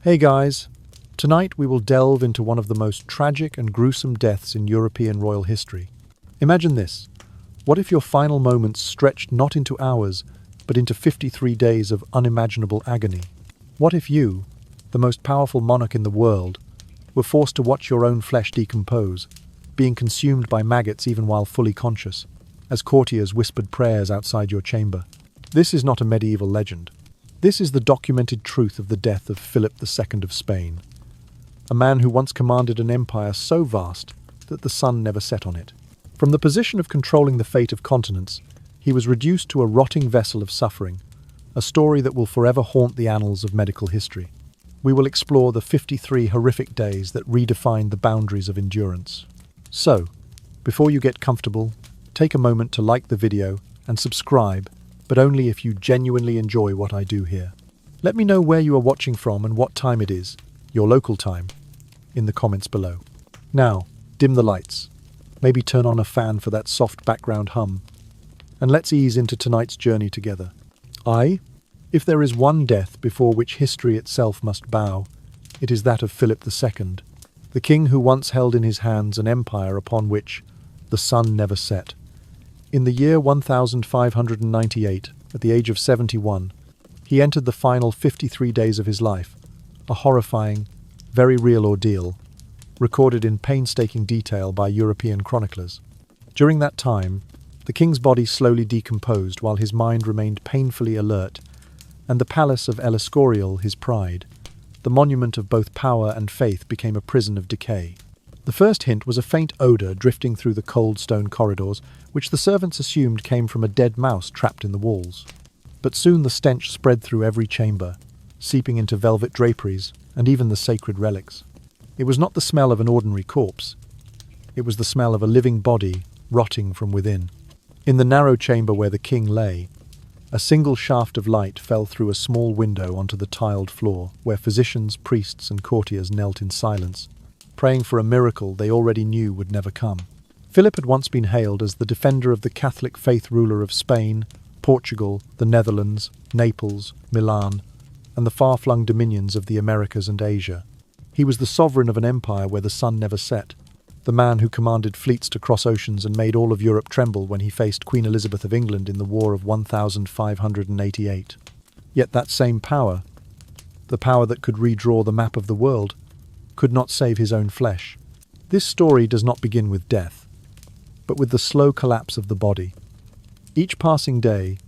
Hey guys, tonight we will delve into one of the most tragic and gruesome deaths in European royal history. Imagine this. What if your final moments stretched not into hours, but into 53 days of unimaginable agony? What if you, the most powerful monarch in the world, were forced to watch your own flesh decompose, being consumed by maggots even while fully conscious, as courtiers whispered prayers outside your chamber? This is not a medieval legend. This is the documented truth of the death of Philip II of Spain, a man who once commanded an empire so vast that the sun never set on it. From the position of controlling the fate of continents, he was reduced to a rotting vessel of suffering, a story that will forever haunt the annals of medical history. We will explore the 53 horrific days that redefined the boundaries of endurance. So, before you get comfortable, take a moment to like the video and subscribe, but only if you genuinely enjoy what I do here. Let me know where you are watching from and what time it is, your local time, in the comments below. Now, dim the lights, maybe turn on a fan for that soft background hum, and let's ease into tonight's journey together. If there is one death before which history itself must bow, it is that of Philip II, the king who once held in his hands an empire upon which the sun never set. In the year 1598, at the age of 71, he entered the final 53 days of his life, a horrifying, very real ordeal, recorded in painstaking detail by European chroniclers. During that time, the king's body slowly decomposed while his mind remained painfully alert, and the palace of El Escorial, his pride, the monument of both power and faith, became a prison of decay. The first hint was a faint odour drifting through the cold stone corridors, which the servants assumed came from a dead mouse trapped in the walls. But soon the stench spread through every chamber, seeping into velvet draperies and even the sacred relics. It was not the smell of an ordinary corpse. It was the smell of a living body rotting from within. In the narrow chamber where the king lay, a single shaft of light fell through a small window onto the tiled floor, where physicians, priests, and courtiers knelt in silence, praying for a miracle they already knew would never come. Philip had once been hailed as the defender of the Catholic faith, ruler of Spain, Portugal, the Netherlands, Naples, Milan, and the far-flung dominions of the Americas and Asia. He was the sovereign of an empire where the sun never set, the man who commanded fleets to cross oceans and made all of Europe tremble when he faced Queen Elizabeth of England in the War of 1588. Yet that same power, the power that could redraw the map of the world, could not save his own flesh. This story does not begin with death, but with the slow collapse of the body. Each passing day,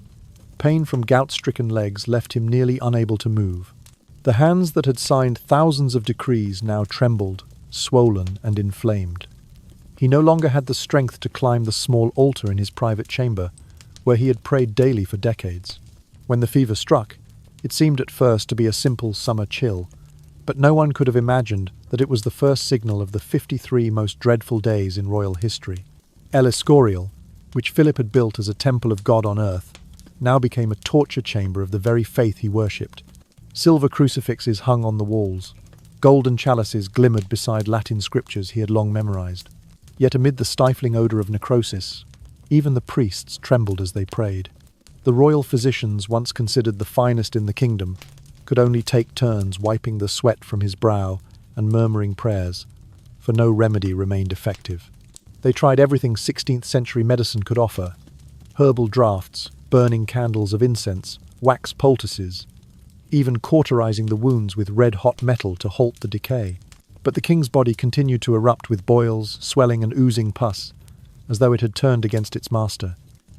pain from gout-stricken legs left him nearly unable to move. The hands that had signed thousands of decrees now trembled, swollen and inflamed. He no longer had the strength to climb the small altar in his private chamber, where he had prayed daily for decades. When the fever struck, it seemed at first to be a simple summer chill, but no one could have imagined that it was the first signal of the 53 most dreadful days in royal history. El Escorial, which Philip had built as a temple of God on earth, now became a torture chamber of the very faith he worshipped. Silver crucifixes hung on the walls. Golden chalices glimmered beside Latin scriptures he had long memorized. Yet amid the stifling odor of necrosis, even the priests trembled as they prayed. The royal physicians, once considered the finest in the kingdom, could only take turns wiping the sweat from his brow and murmuring prayers, for no remedy remained effective. They tried everything 16th century medicine could offer: herbal draughts, burning candles of incense, wax poultices, even cauterizing the wounds with red-hot metal to halt the decay. But the king's body continued to erupt with boils, swelling and oozing pus, as though it had turned against its master.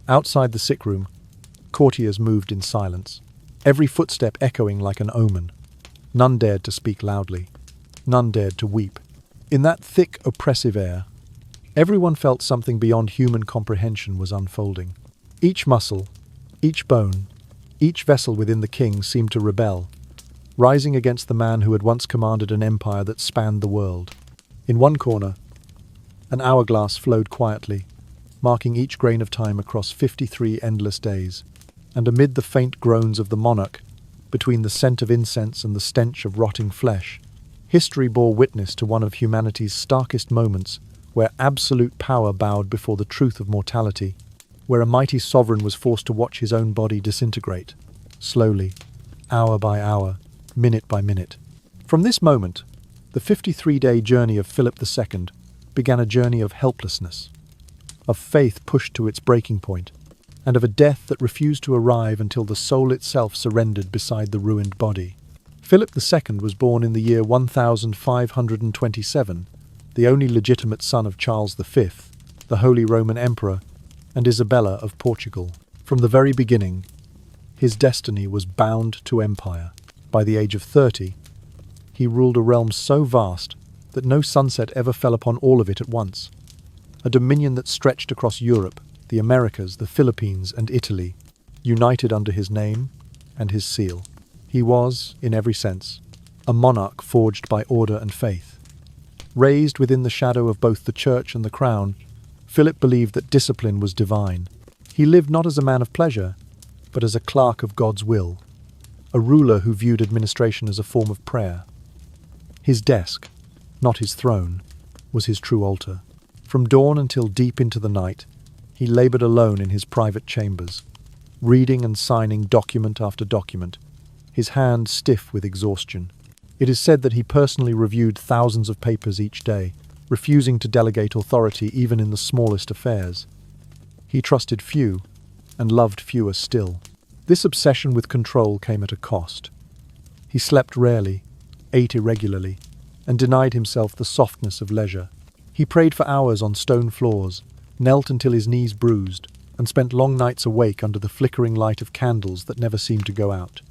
Outside the sick room, courtiers moved in silence, every footstep echoing like an omen. None dared to speak loudly. None dared to weep. In that thick, oppressive air, everyone felt something beyond human comprehension was unfolding. Each muscle, each bone, each vessel within the king seemed to rebel, rising against the man who had once commanded an empire that spanned the world. In one corner, an hourglass flowed quietly, marking each grain of time across 53 endless days. And amid the faint groans of the monarch, between the scent of incense and the stench of rotting flesh, history bore witness to one of humanity's starkest moments, where absolute power bowed before the truth of mortality, where a mighty sovereign was forced to watch his own body disintegrate, slowly, hour by hour, minute by minute. From this moment, the 53-day journey of Philip II began a journey of helplessness, of faith pushed to its breaking point, and of a death that refused to arrive until the soul itself surrendered beside the ruined body. Philip II was born in the year 1527, the only legitimate son of Charles V, the Holy Roman Emperor, and Isabella of Portugal. From the very beginning, his destiny was bound to empire. By the age of 30, he ruled a realm so vast that no sunset ever fell upon all of it at once. A dominion that stretched across Europe, the Americas, the Philippines, and Italy, united under his name and his seal. He was, in every sense, a monarch forged by order and faith. Raised within the shadow of both the church and the crown, Philip believed that discipline was divine. He lived not as a man of pleasure, but as a clerk of God's will, a ruler who viewed administration as a form of prayer. His desk, not his throne, was his true altar. From dawn until deep into the night, he labored alone in his private chambers, reading and signing document after document, his hand stiff with exhaustion. It is said that he personally reviewed thousands of papers each day, refusing to delegate authority even in the smallest affairs. He trusted few and loved fewer still. This obsession with control came at a cost. He slept rarely, ate irregularly, and denied himself the softness of leisure. He prayed for hours on stone floors, knelt until his knees bruised, and spent long nights awake under the flickering light of candles that never seemed to go out.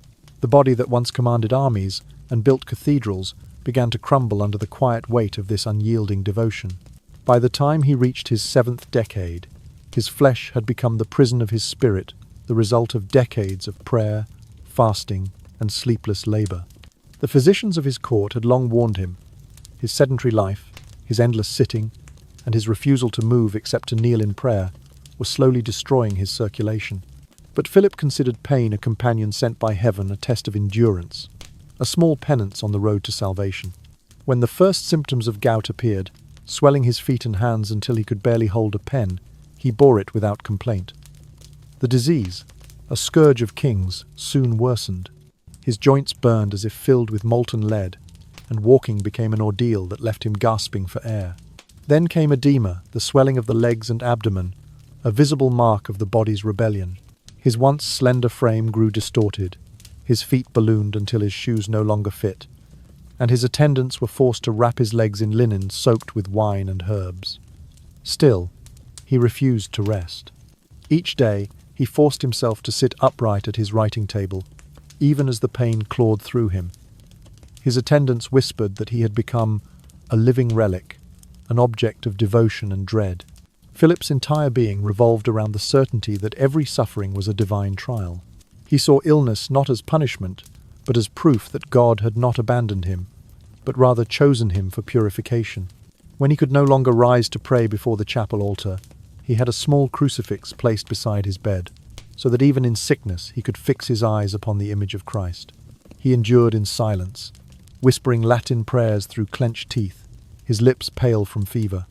The body that once commanded armies and built cathedrals began to crumble under the quiet weight of this unyielding devotion. By the time he reached his 7th decade, his flesh had become the prison of his spirit, the result of decades of prayer, fasting, and sleepless labor. The physicians of his court had long warned him. His sedentary life, his endless sitting, and his refusal to move except to kneel in prayer were slowly destroying his circulation. But Philip considered pain a companion sent by heaven, a test of endurance, a small penance on the road to salvation. When the first symptoms of gout appeared, swelling his feet and hands until he could barely hold a pen, he bore it without complaint. The disease, a scourge of kings, soon worsened. His joints burned as if filled with molten lead, and walking became an ordeal that left him gasping for air. Then came edema, the swelling of the legs and abdomen, a visible mark of the body's rebellion. His once slender frame grew distorted, his feet ballooned until his shoes no longer fit, and his attendants were forced to wrap his legs in linen soaked with wine and herbs. Still, he refused to rest. Each day, he forced himself to sit upright at his writing table, even as the pain clawed through him. His attendants whispered that he had become a living relic, an object of devotion and dread. Philip's entire being revolved around the certainty that every suffering was a divine trial. He saw illness not as punishment, but as proof that God had not abandoned him, but rather chosen him for purification. When he could no longer rise to pray before the chapel altar, he had a small crucifix placed beside his bed, so that even in sickness he could fix his eyes upon the image of Christ. He endured in silence, whispering Latin prayers through clenched teeth, his lips pale from fever.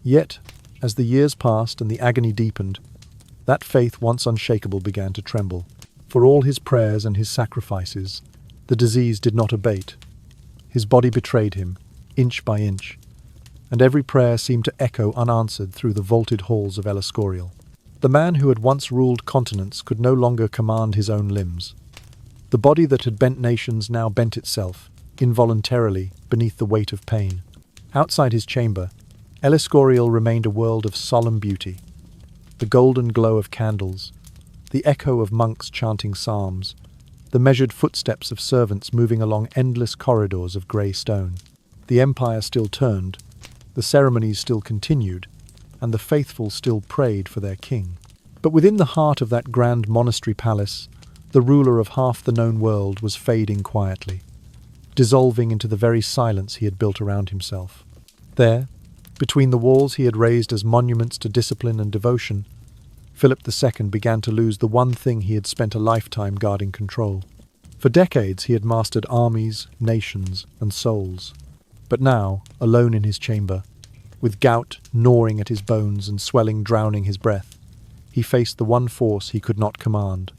Yet, as the years passed and the agony deepened, that faith once unshakable began to tremble. For all his prayers and his sacrifices, the disease did not abate. His body betrayed him, inch by inch, and every prayer seemed to echo unanswered through the vaulted halls of El Escorial. The man who had once ruled continents could no longer command his own limbs. The body that had bent nations now bent itself, involuntarily, beneath the weight of pain. Outside his chamber, El Escorial remained a world of solemn beauty. The golden glow of candles, the echo of monks chanting psalms, the measured footsteps of servants moving along endless corridors of grey stone. The empire still turned, the ceremonies still continued, and the faithful still prayed for their king. But within the heart of that grand monastery palace, the ruler of half the known world was fading quietly, dissolving into the very silence he had built around himself. There, between the walls he had raised as monuments to discipline and devotion, Philip II began to lose the one thing he had spent a lifetime guarding control. For decades he had mastered armies, nations, and souls. But now, alone in his chamber, with gout gnawing at his bones and swelling drowning his breath, he faced the one force he could not command,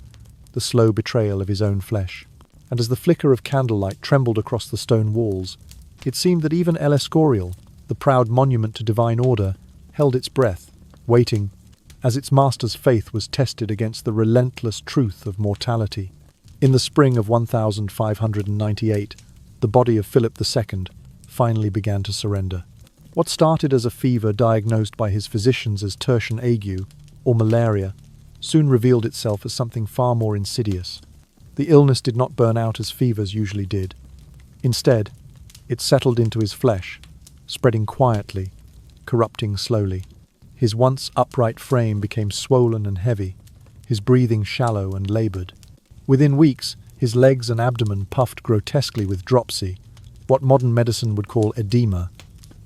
the slow betrayal of his own flesh. and as the flicker of candlelight trembled across the stone walls, it seemed that even El Escorial, the proud monument to divine order, held its breath, waiting, as its master's faith was tested against the relentless truth of mortality. In the spring of 1598, the body of Philip II finally began to surrender. What started as a fever diagnosed by his physicians as tertian ague, or malaria, soon revealed itself as something far more insidious. The illness did not burn out as fevers usually did. Instead, it settled into his flesh, spreading quietly, corrupting slowly. His once upright frame became swollen and heavy, his breathing shallow and labored. Within weeks, his legs and abdomen puffed grotesquely with dropsy, what modern medicine would call edema,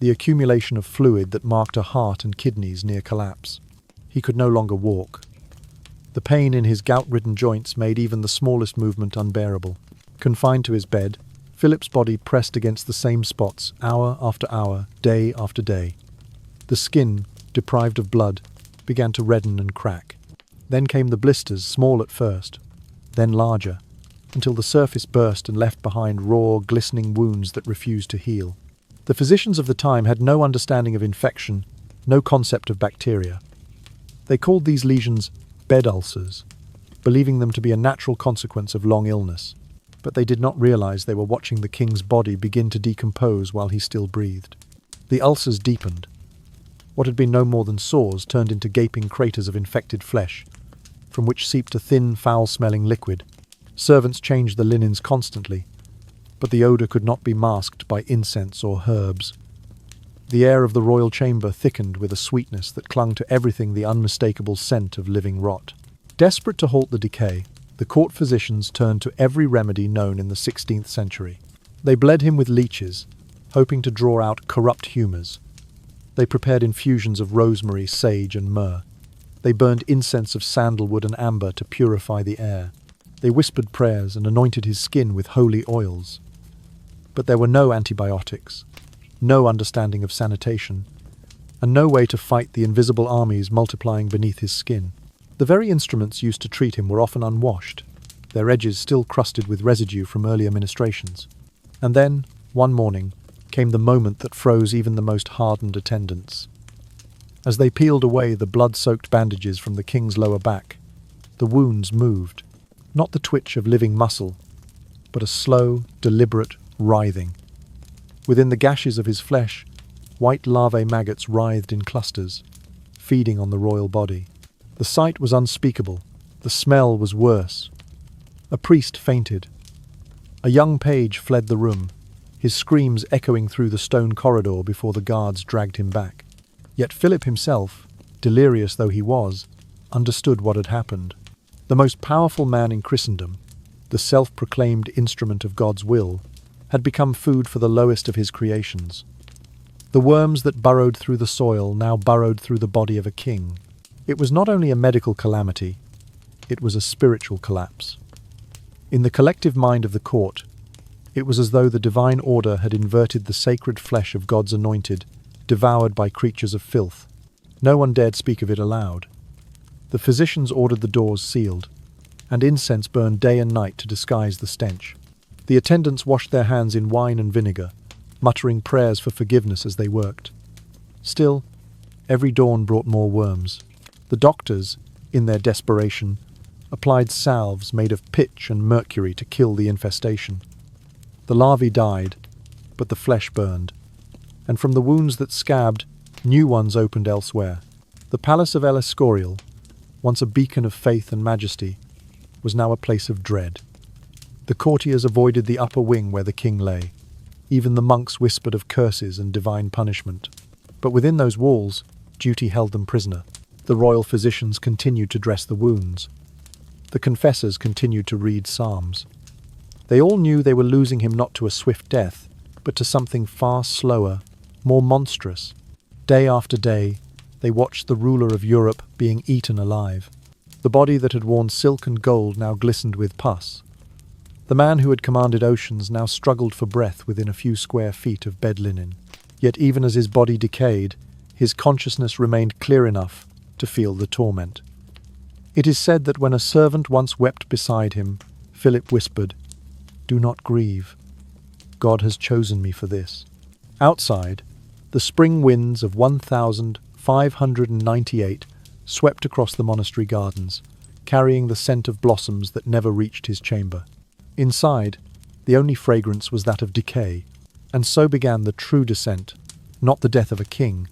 the accumulation of fluid that marked a heart and kidneys near collapse. He could no longer walk. The pain in his gout-ridden joints made even the smallest movement unbearable. Confined to his bed, Philip's body pressed against the same spots, hour after hour, day after day. The skin, deprived of blood, began to redden and crack. Then came the blisters, small at first, then larger, until the surface burst and left behind raw, glistening wounds that refused to heal. The physicians of the time had no understanding of infection, no concept of bacteria. They called these lesions bed ulcers, believing them to be a natural consequence of long illness. But they did not realize they were watching the king's body begin to decompose while he still breathed. The ulcers deepened. What had been no more than sores turned into gaping craters of infected flesh, from which seeped a thin, foul-smelling liquid. Servants changed the linens constantly, but the odor could not be masked by incense or herbs. The air of the royal chamber thickened with a sweetness that clung to everything, the unmistakable scent of living rot. Desperate to halt the decay, the court physicians turned to every remedy known in the 16th century. They bled him with leeches, hoping to draw out corrupt humours. They prepared infusions of rosemary, sage, and myrrh. They burned incense of sandalwood and amber to purify the air. They whispered prayers and anointed his skin with holy oils. But there were no antibiotics, no understanding of sanitation, and no way to fight the invisible armies multiplying beneath his skin. The very instruments used to treat him were often unwashed, their edges still crusted with residue from earlier ministrations. And then, one morning, came the moment that froze even the most hardened attendants. As they peeled away the blood-soaked bandages from the king's lower back, the wounds moved, not the twitch of living muscle, but a slow, deliberate writhing. Within the gashes of his flesh, white larvae maggots writhed in clusters, feeding on the royal body. The sight was unspeakable. The smell was worse. A priest fainted. A young page fled the room, his screams echoing through the stone corridor before the guards dragged him back. Yet Philip himself, delirious though he was, understood what had happened. The most powerful man in Christendom, the self-proclaimed instrument of God's will, had become food for the lowest of his creations. The worms that burrowed through the soil now burrowed through the body of a king. It was not only a medical calamity, it was a spiritual collapse. In the collective mind of the court, it was as though the divine order had inverted the sacred flesh of God's anointed, devoured by creatures of filth. No one dared speak of it aloud. The physicians ordered the doors sealed, and incense burned day and night to disguise the stench. The attendants washed their hands in wine and vinegar, muttering prayers for forgiveness as they worked. Still, every dawn brought more worms. The doctors, in their desperation, applied salves made of pitch and mercury to kill the infestation. The larvae died, but the flesh burned, and from the wounds that scabbed, new ones opened elsewhere. The palace of El Escorial, once a beacon of faith and majesty, was now a place of dread. The courtiers avoided the upper wing where the king lay. Even the monks whispered of curses and divine punishment. But within those walls, duty held them prisoner. The royal physicians continued to dress the wounds. The confessors continued to read psalms. They all knew they were losing him not to a swift death, but to something far slower, more monstrous. Day after day, they watched the ruler of Europe being eaten alive. The body that had worn silk and gold now glistened with pus. The man who had commanded oceans now struggled for breath within a few square feet of bed linen. Yet even as his body decayed, his consciousness remained clear enough to feel the torment. It is said that when a servant once wept beside him, Philip whispered, "Do not grieve. God has chosen me for this." Outside, the spring winds of 1598 swept across the monastery gardens, carrying the scent of blossoms that never reached his chamber. Inside, the only fragrance was that of decay, and so began the true descent, not the death of a king,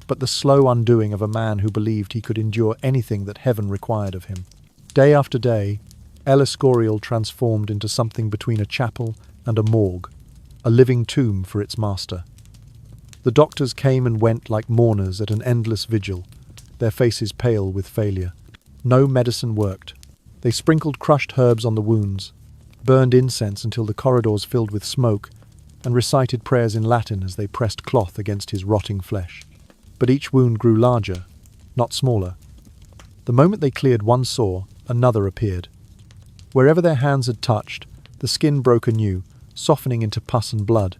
but the slow undoing of a man who believed he could endure anything that heaven required of him. Day after day, El Escorial transformed into something between a chapel and a morgue, a living tomb for its master. The doctors came and went like mourners at an endless vigil, their faces pale with failure. No medicine worked. They sprinkled crushed herbs on the wounds, burned incense until the corridors filled with smoke, and recited prayers in Latin as they pressed cloth against his rotting flesh. But each wound grew larger, not smaller. The moment they cleared one sore, another appeared. Wherever their hands had touched, the skin broke anew, softening into pus and blood.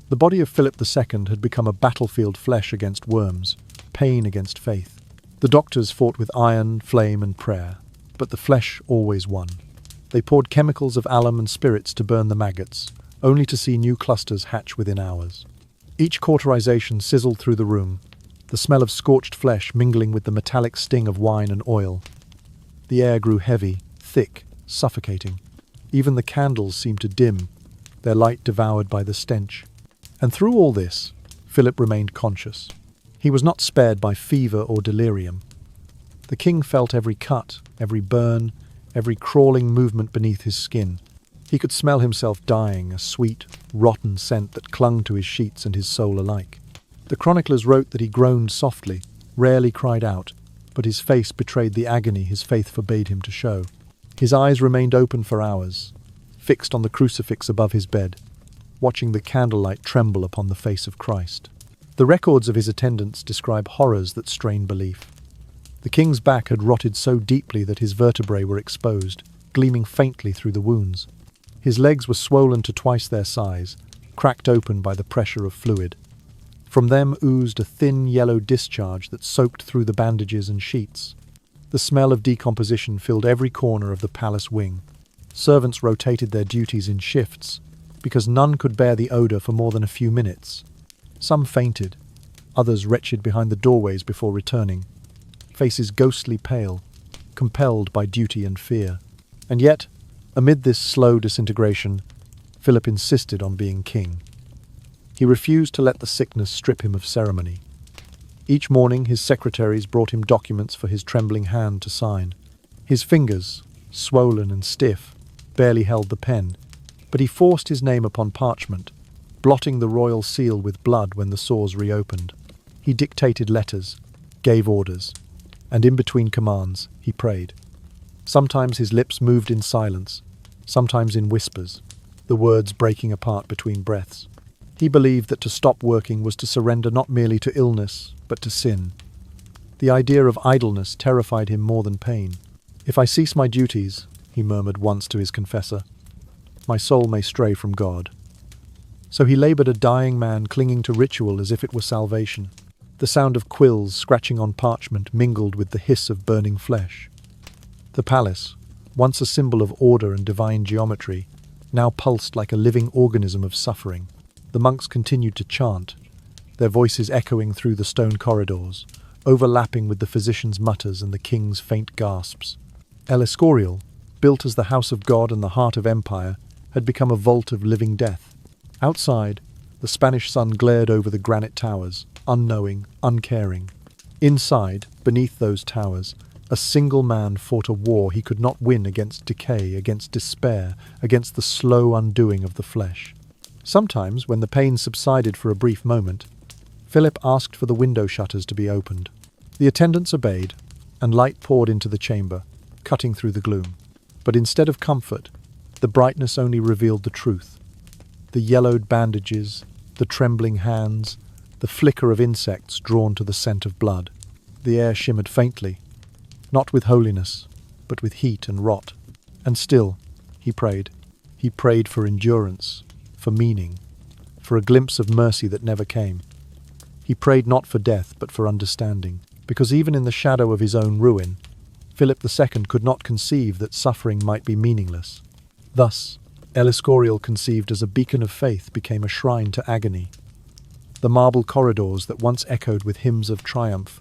The body of Philip II had become a battlefield, flesh against worms, pain against faith. The doctors fought with iron, flame, and prayer, but the flesh always won. They poured chemicals of alum and spirits to burn the maggots, only to see new clusters hatch within hours. Each cauterization sizzled through the room, the smell of scorched flesh mingling with the metallic sting of wine and oil. The air grew heavy, thick, suffocating. Even the candles seemed to dim, their light devoured by the stench. And through all this, Philip remained conscious. He was not spared by fever or delirium. The king felt every cut, every burn, every crawling movement beneath his skin. He could smell himself dying, a sweet, rotten scent that clung to his sheets and his soul alike. The chroniclers wrote that he groaned softly, rarely cried out, but his face betrayed the agony his faith forbade him to show. His eyes remained open for hours, fixed on the crucifix above his bed, watching the candlelight tremble upon the face of Christ. The records of his attendants describe horrors that strain belief. The king's back had rotted so deeply that his vertebrae were exposed, gleaming faintly through the wounds. His legs were swollen to twice their size, cracked open by the pressure of fluid. From them oozed a thin yellow discharge that soaked through the bandages and sheets. The smell of decomposition filled every corner of the palace wing. Servants rotated their duties in shifts, because none could bear the odour for more than a few minutes. Some fainted, others wretched behind the doorways before returning, faces ghostly pale, compelled by duty and fear. And yet, amid this slow disintegration, Philip insisted on being king. He refused to let the sickness strip him of ceremony. Each morning his secretaries brought him documents for his trembling hand to sign. His fingers, swollen and stiff, barely held the pen, but he forced his name upon parchment, blotting the royal seal with blood when the sores reopened. He dictated letters, gave orders, and in between commands he prayed. Sometimes his lips moved in silence, sometimes in whispers, the words breaking apart between breaths. He believed that to stop working was to surrender not merely to illness, but to sin. The idea of idleness terrified him more than pain. "If I cease my duties," he murmured once to his confessor, "my soul may stray from God." So he laboured, a dying man clinging to ritual as if it were salvation. The sound of quills scratching on parchment mingled with the hiss of burning flesh. The palace, once a symbol of order and divine geometry, now pulsed like a living organism of suffering. The monks continued to chant, their voices echoing through the stone corridors, overlapping with the physician's mutters and the king's faint gasps. El Escorial, built as the house of God and the heart of empire, had become a vault of living death. Outside, the Spanish sun glared over the granite towers, unknowing, uncaring. Inside, beneath those towers, a single man fought a war he could not win against decay, against despair, against the slow undoing of the flesh. Sometimes, when the pain subsided for a brief moment, Philip asked for the window shutters to be opened. The attendants obeyed, and light poured into the chamber, cutting through the gloom. But instead of comfort, the brightness only revealed the truth. The yellowed bandages, the trembling hands, the flicker of insects drawn to the scent of blood. The air shimmered faintly, not with holiness, but with heat and rot. And still, he prayed. He prayed for endurance, for meaning, for a glimpse of mercy that never came. He prayed not for death, but for understanding, because even in the shadow of his own ruin, Philip II could not conceive that suffering might be meaningless. Thus, El Escorial, conceived as a beacon of faith, became a shrine to agony. The marble corridors that once echoed with hymns of triumph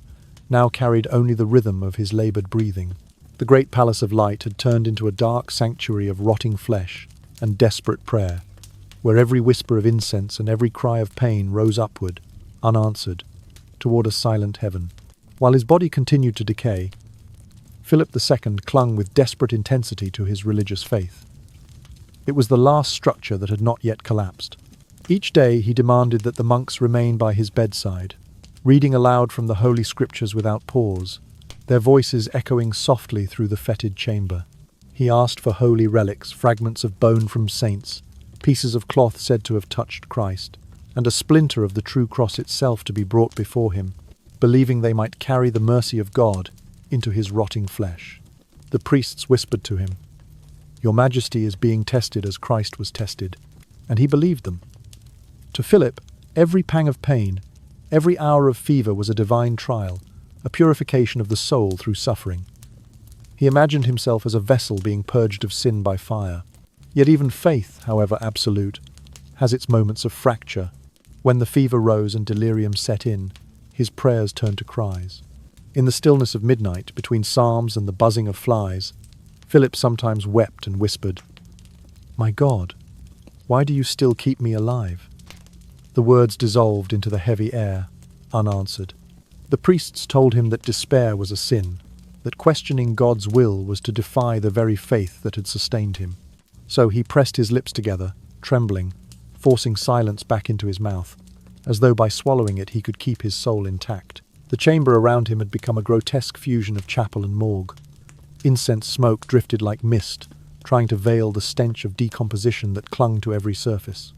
now carried only the rhythm of his labored breathing. The great palace of light had turned into a dark sanctuary of rotting flesh and desperate prayer, where every whisper of incense and every cry of pain rose upward, unanswered, toward a silent heaven. While his body continued to decay, Philip II clung with desperate intensity to his religious faith. It was the last structure that had not yet collapsed. Each day he demanded that the monks remain by his bedside, reading aloud from the Holy Scriptures without pause, their voices echoing softly through the fetid chamber. He asked for holy relics, fragments of bone from saints, pieces of cloth said to have touched Christ, and a splinter of the true cross itself to be brought before him, believing they might carry the mercy of God into his rotting flesh. The priests whispered to him, "Your Majesty is being tested as Christ was tested," and he believed them. To Philip, every pang of pain, every hour of fever was a divine trial, a purification of the soul through suffering. He imagined himself as a vessel being purged of sin by fire. Yet even faith, however absolute, has its moments of fracture. When the fever rose and delirium set in, his prayers turned to cries. In the stillness of midnight, between psalms and the buzzing of flies, Philip sometimes wept and whispered, "My God, why do you still keep me alive?" The words dissolved into the heavy air, unanswered. The priests told him that despair was a sin, that questioning God's will was to defy the very faith that had sustained him. So he pressed his lips together, trembling, forcing silence back into his mouth, as though by swallowing it he could keep his soul intact. The chamber around him had become a grotesque fusion of chapel and morgue. Incense smoke drifted like mist, trying to veil the stench of decomposition that clung to every surface.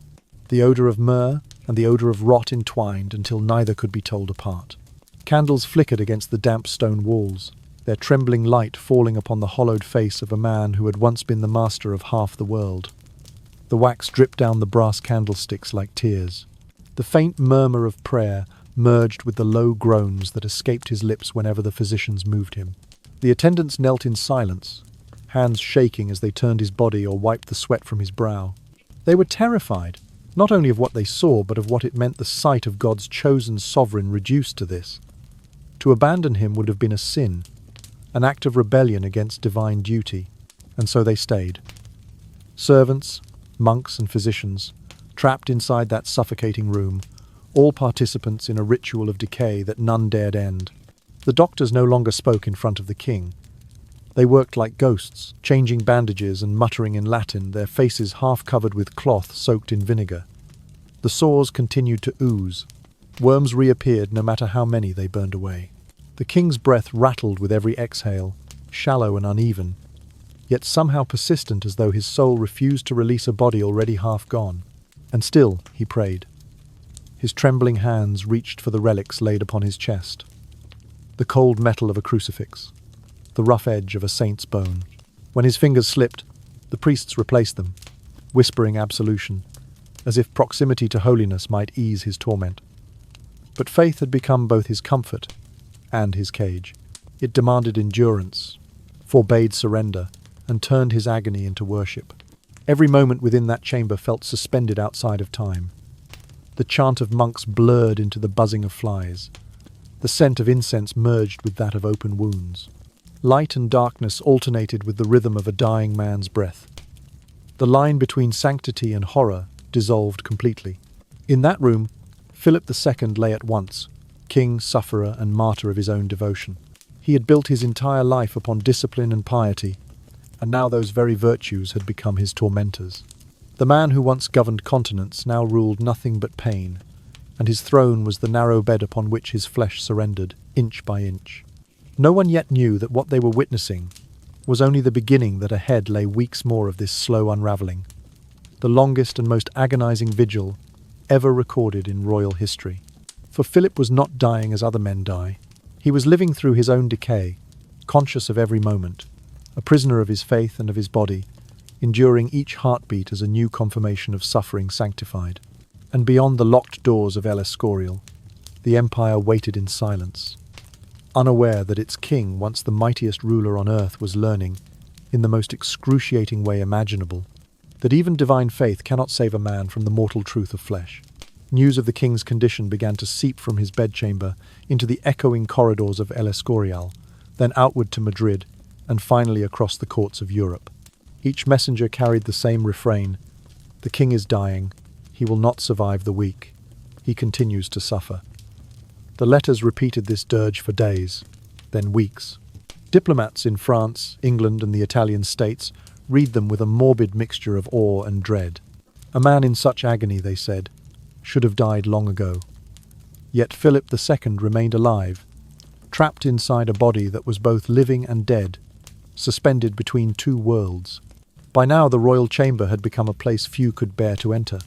The odor of myrrh and the odor of rot entwined until neither could be told apart. Candles flickered against the damp stone walls, their trembling light falling upon the hollowed face of a man who had once been the master of half the world. The wax dripped down the brass candlesticks like tears. The faint murmur of prayer merged with the low groans that escaped his lips whenever the physicians moved him. The attendants knelt in silence, hands shaking as they turned his body or wiped the sweat from his brow. They were terrified, not only of what they saw, but of what it meant the sight of God's chosen sovereign reduced to this. To abandon him would have been a sin, an act of rebellion against divine duty, and so they stayed. Servants, monks and physicians, trapped inside that suffocating room, all participants in a ritual of decay that none dared end. The doctors no longer spoke in front of the king. They worked like ghosts, changing bandages and muttering in Latin, their faces half covered with cloth soaked in vinegar. The sores continued to ooze. Worms reappeared no matter how many they burned away. The king's breath rattled with every exhale, shallow and uneven, yet somehow persistent, as though his soul refused to release a body already half gone. And still he prayed. His trembling hands reached for the relics laid upon his chest. The cold metal of a crucifix, the rough edge of a saint's bone. When his fingers slipped, the priests replaced them, whispering absolution, as if proximity to holiness might ease his torment. But faith had become both his comfort and his cage. It demanded endurance, forbade surrender, and turned his agony into worship. Every moment within that chamber felt suspended outside of time. The chant of monks blurred into the buzzing of flies. The scent of incense merged with that of open wounds. Light and darkness alternated with the rhythm of a dying man's breath. The line between sanctity and horror dissolved completely. In that room, Philip II lay at once, king, sufferer, and martyr of his own devotion. He had built his entire life upon discipline and piety, and now those very virtues had become his tormentors. The man who once governed continents now ruled nothing but pain, and his throne was the narrow bed upon which his flesh surrendered, inch by inch. No one yet knew that what they were witnessing was only the beginning, that ahead lay weeks more of this slow unraveling, the longest and most agonizing vigil ever recorded in royal history. For Philip was not dying as other men die. He was living through his own decay, conscious of every moment, a prisoner of his faith and of his body, enduring each heartbeat as a new confirmation of suffering sanctified. And beyond the locked doors of El Escorial, the empire waited in silence, unaware that its king, once the mightiest ruler on earth, was learning, in the most excruciating way imaginable, that even divine faith cannot save a man from the mortal truth of flesh. News of the king's condition began to seep from his bedchamber into the echoing corridors of El Escorial, then outward to Madrid, and finally across the courts of Europe. Each messenger carried the same refrain: "The king is dying. He will not survive the week. He continues to suffer." The letters repeated this dirge for days, then weeks. Diplomats in France, England, and the Italian states read them with a morbid mixture of awe and dread. A man in such agony, they said, should have died long ago. Yet Philip II remained alive, trapped inside a body that was both living and dead, suspended between two worlds. By now the royal chamber had become a place few could bear to enter.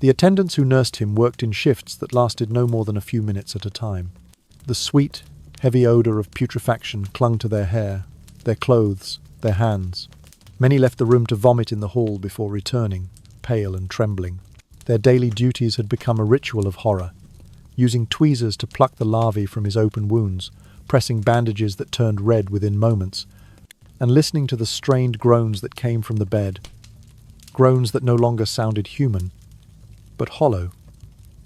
The attendants who nursed him worked in shifts that lasted no more than a few minutes at a time. The sweet, heavy odour of putrefaction clung to their hair, their clothes, their hands. Many left the room to vomit in the hall before returning, pale and trembling. Their daily duties had become a ritual of horror, using tweezers to pluck the larvae from his open wounds, pressing bandages that turned red within moments, and listening to the strained groans that came from the bed, groans that no longer sounded human, but hollow,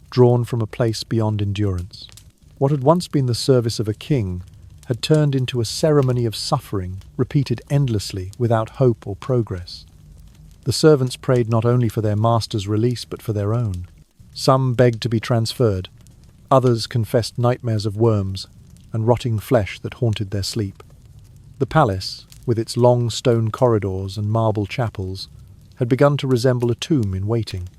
drawn from a place beyond endurance. What had once been the service of a king had turned into a ceremony of suffering, repeated endlessly without hope or progress. The servants prayed not only for their master's release but for their own. Some begged to be transferred, others confessed nightmares of worms and rotting flesh that haunted their sleep. The palace, with its long stone corridors and marble chapels, had begun to resemble a tomb in waiting.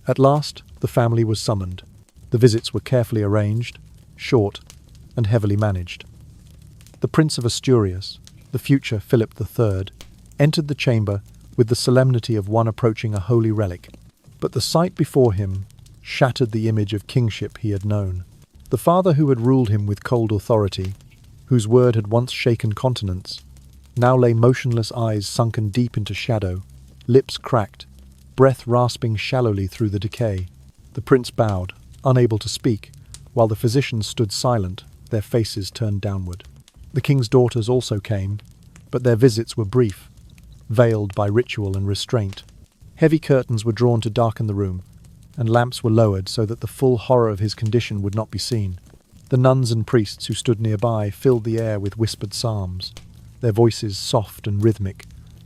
At last, the family was summoned. The visits were carefully arranged, short, and heavily managed. The Prince of Asturias, the future Philip III, entered the chamber with the solemnity of one approaching a holy relic. But the sight before him shattered the image of kingship he had known. The father who had ruled him with cold authority, whose word had once shaken continents, now lay motionless, eyes sunken deep into shadow, lips cracked, breath rasping shallowly through the decay. The prince bowed, unable to speak, while the physicians stood silent, their faces turned downward. The king's daughters also came, but their visits were brief, veiled by ritual and restraint. Heavy curtains were drawn to darken the room, and lamps were lowered so that the full horror of his condition would not be seen. The nuns and priests who stood nearby filled the air with whispered psalms, their voices soft and rhythmic,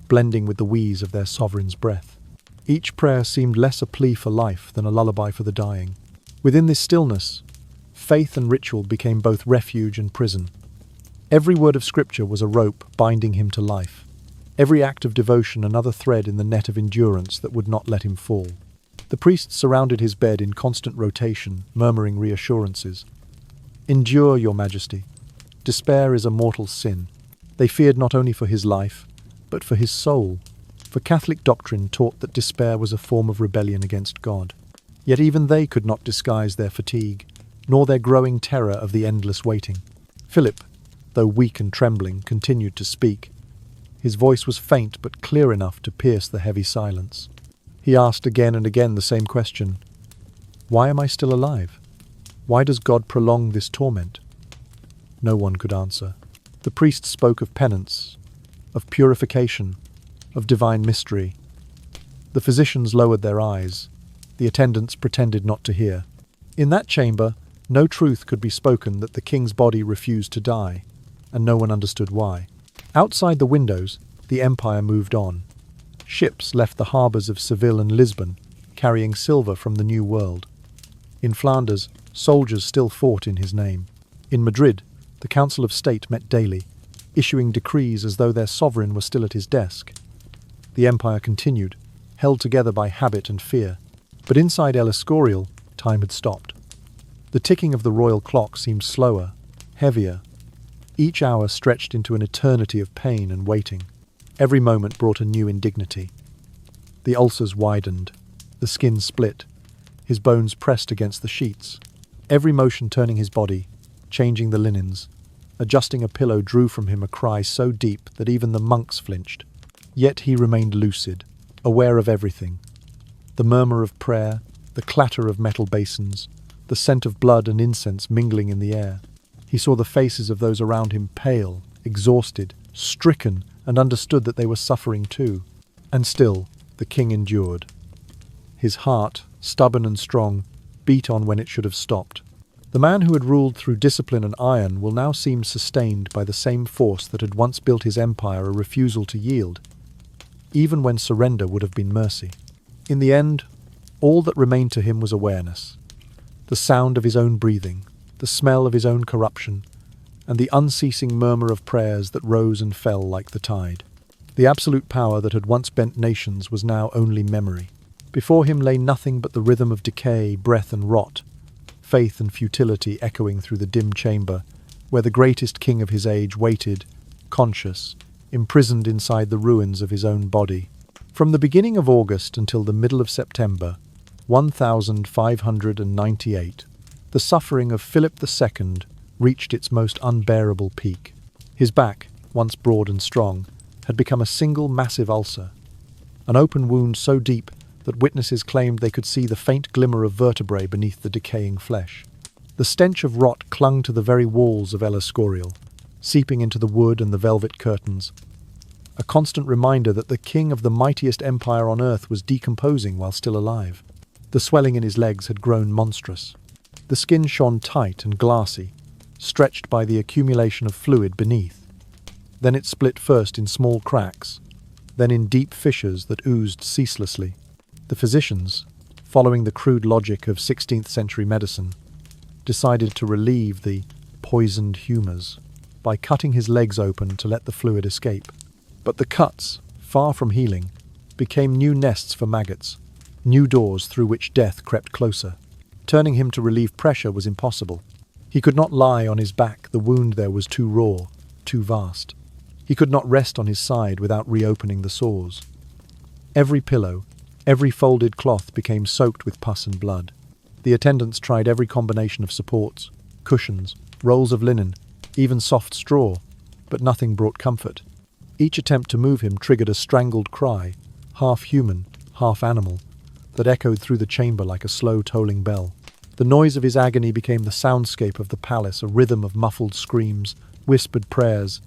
blending with the wheeze of their sovereign's breath. Each prayer seemed less a plea for life than a lullaby for the dying. Within this stillness, faith and ritual became both refuge and prison. Every word of scripture was a rope binding him to life, every act of devotion another thread in the net of endurance that would not let him fall. The priests surrounded his bed in constant rotation, murmuring reassurances. "Endure, your majesty. Despair is a mortal sin." They feared not only for his life, but for his soul, for Catholic doctrine taught that despair was a form of rebellion against God. Yet even they could not disguise their fatigue, nor their growing terror of the endless waiting. Philip, though weak and trembling, continued to speak. His voice was faint but clear enough to pierce the heavy silence. He asked again and again the same question: "Why am I still alive? Why does God prolong this torment?" No one could answer. The priest spoke of penance, of purification, of divine mystery. The physicians lowered their eyes. The attendants pretended not to hear. In that chamber, no truth could be spoken that the king's body refused to die, and no one understood why. Outside the windows, the empire moved on. Ships left the harbours of Seville and Lisbon, carrying silver from the New World. In Flanders, soldiers still fought in his name. In Madrid, the Council of State met daily, issuing decrees as though their sovereign were still at his desk. The empire continued, held together by habit and fear. But inside El Escorial, time had stopped. The ticking of the royal clock seemed slower, heavier. Each hour stretched into an eternity of pain and waiting. Every moment brought a new indignity. The ulcers widened, the skin split, his bones pressed against the sheets. Every motion turning his body, changing the linens, adjusting a pillow drew from him a cry so deep that even the monks flinched. Yet he remained lucid, aware of everything. The murmur of prayer, the clatter of metal basins, the scent of blood and incense mingling in the air. He saw the faces of those around him pale, exhausted, stricken, and understood that they were suffering too. And still, the king endured. His heart, stubborn and strong, beat on when it should have stopped. The man who had ruled through discipline and iron will now seem sustained by the same force that had once built his empire, a refusal to yield, even when surrender would have been mercy. In the end, all that remained to him was awareness, the sound of his own breathing, the smell of his own corruption, and the unceasing murmur of prayers that rose and fell like the tide. The absolute power that had once bent nations was now only memory. Before him lay nothing but the rhythm of decay, breath and rot, faith and futility echoing through the dim chamber, where the greatest king of his age waited, conscious, imprisoned inside the ruins of his own body. From the beginning of August until the middle of September, 1598, the suffering of Philip II reached its most unbearable peak. His back, once broad and strong, had become a single massive ulcer, an open wound so deep that witnesses claimed they could see the faint glimmer of vertebrae beneath the decaying flesh. The stench of rot clung to the very walls of El Escorial, seeping into the wood and the velvet curtains, a constant reminder that the king of the mightiest empire on earth was decomposing while still alive. The swelling in his legs had grown monstrous. The skin shone tight and glassy, stretched by the accumulation of fluid beneath. Then it split first in small cracks, then in deep fissures that oozed ceaselessly. The physicians, following the crude logic of 16th century medicine, decided to relieve the poisoned humours by cutting his legs open to let the fluid escape. But the cuts, far from healing, became new nests for maggots, new doors through which death crept closer. Turning him to relieve pressure was impossible. He could not lie on his back, the wound there was too raw, too vast. He could not rest on his side without reopening the sores. Every pillow, every folded cloth became soaked with pus and blood. The attendants tried every combination of supports, cushions, rolls of linen, even soft straw, but nothing brought comfort. Each attempt to move him triggered a strangled cry, half human, half animal, that echoed through the chamber like a slow tolling bell. The noise of his agony became the soundscape of the palace, a rhythm of muffled screams, whispered prayers,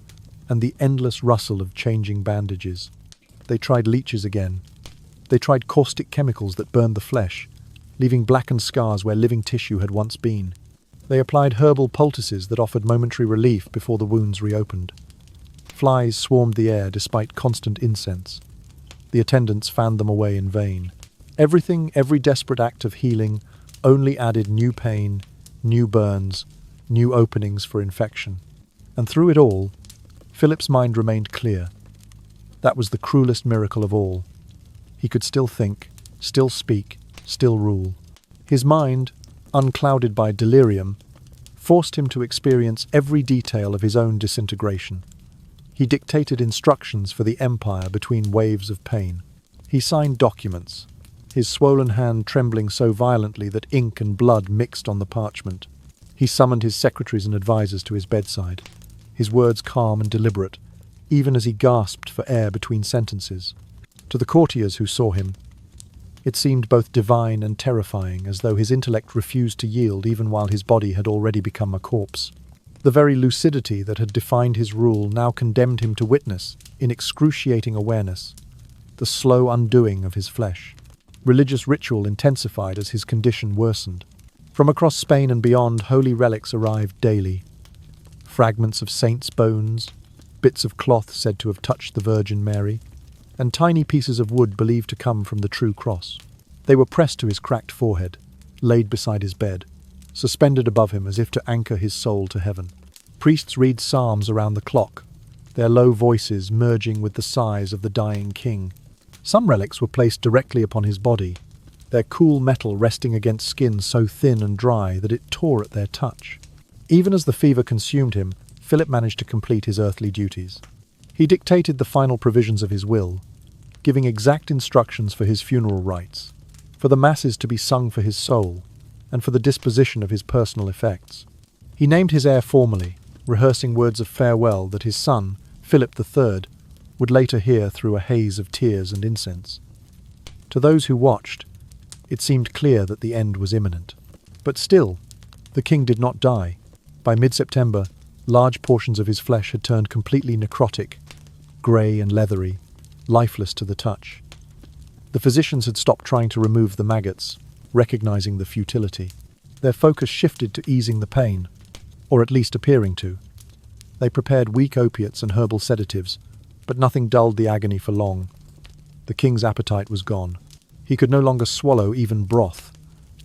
and the endless rustle of changing bandages. They tried leeches again. They tried caustic chemicals that burned the flesh, leaving blackened scars where living tissue had once been. They applied herbal poultices that offered momentary relief before the wounds reopened. Flies swarmed the air despite constant incense. The attendants fanned them away in vain. Every desperate act of healing only added new pain, new burns, new openings for infection. And through it all, Philip's mind remained clear. That was the cruelest miracle of all. He could still think, still speak, still rule. His mind, unclouded by delirium, forced him to experience every detail of his own disintegration. He dictated instructions for the empire between waves of pain. He signed documents, his swollen hand trembling so violently that ink and blood mixed on the parchment. He summoned his secretaries and advisers to his bedside, his words calm and deliberate, even as he gasped for air between sentences. To the courtiers who saw him, it seemed both divine and terrifying, as though his intellect refused to yield even while his body had already become a corpse. The very lucidity that had defined his rule now condemned him to witness, in excruciating awareness, the slow undoing of his flesh. Religious ritual intensified as his condition worsened. From across Spain and beyond, holy relics arrived daily. Fragments of saints' bones, bits of cloth said to have touched the Virgin Mary, and tiny pieces of wood believed to come from the true cross. They were pressed to his cracked forehead, laid beside his bed, suspended above him as if to anchor his soul to heaven. Priests read psalms around the clock, their low voices merging with the sighs of the dying king. Some relics were placed directly upon his body, their cool metal resting against skin so thin and dry that it tore at their touch. Even as the fever consumed him, Philip managed to complete his earthly duties. He dictated the final provisions of his will, giving exact instructions for his funeral rites, for the masses to be sung for his soul, and for the disposition of his personal effects. He named his heir formally, rehearsing words of farewell that his son, Philip III, would later hear through a haze of tears and incense. To those who watched, it seemed clear that the end was imminent. But still, the king did not die. By mid-September, large portions of his flesh had turned completely necrotic, grey and leathery, lifeless to the touch. The physicians had stopped trying to remove the maggots, recognizing the futility. Their focus shifted to easing the pain, or at least appearing to. They prepared weak opiates and herbal sedatives, but nothing dulled the agony for long. The king's appetite was gone. He could no longer swallow even broth.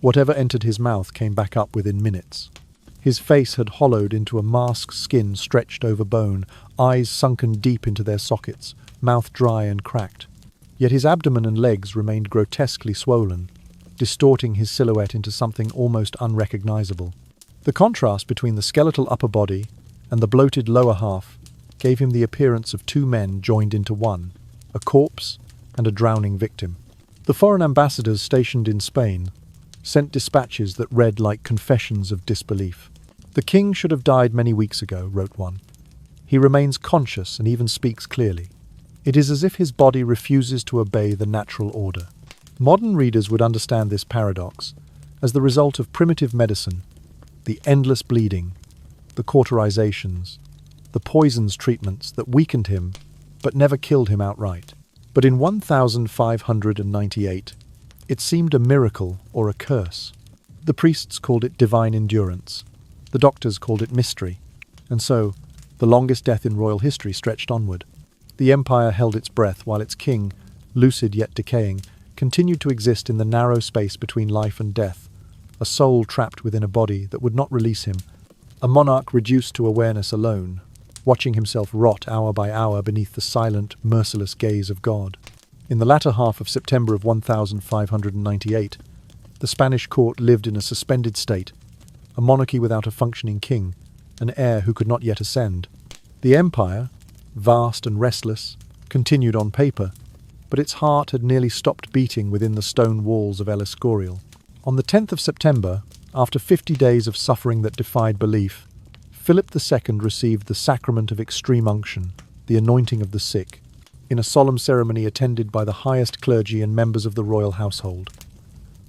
Whatever entered his mouth came back up within minutes. His face had hollowed into a masked skin stretched over bone, eyes sunken deep into their sockets, mouth dry and cracked. Yet his abdomen and legs remained grotesquely swollen, distorting his silhouette into something almost unrecognizable. The contrast between the skeletal upper body and the bloated lower half gave him the appearance of two men joined into one, a corpse and a drowning victim. The foreign ambassadors stationed in Spain sent dispatches that read like confessions of disbelief. "The king should have died many weeks ago," wrote one. "He remains conscious and even speaks clearly. It is as if his body refuses to obey the natural order." Modern readers would understand this paradox as the result of primitive medicine, the endless bleeding, the cauterizations, the poisons treatments that weakened him but never killed him outright. But in 1598, it seemed a miracle or a curse. The priests called it divine endurance. The doctors called it mystery. And so, the longest death in royal history stretched onward. The empire held its breath while its king, lucid yet decaying, continued to exist in the narrow space between life and death, a soul trapped within a body that would not release him, a monarch reduced to awareness alone, watching himself rot hour by hour beneath the silent, merciless gaze of God. In the latter half of September of 1598, the Spanish court lived in a suspended state, a monarchy without a functioning king, an heir who could not yet ascend. The empire, vast and restless, continued on paper, but its heart had nearly stopped beating within the stone walls of El Escorial. On the 10th of September, after 50 days of suffering that defied belief, Philip II received the sacrament of extreme unction, the anointing of the sick, in a solemn ceremony attended by the highest clergy and members of the royal household.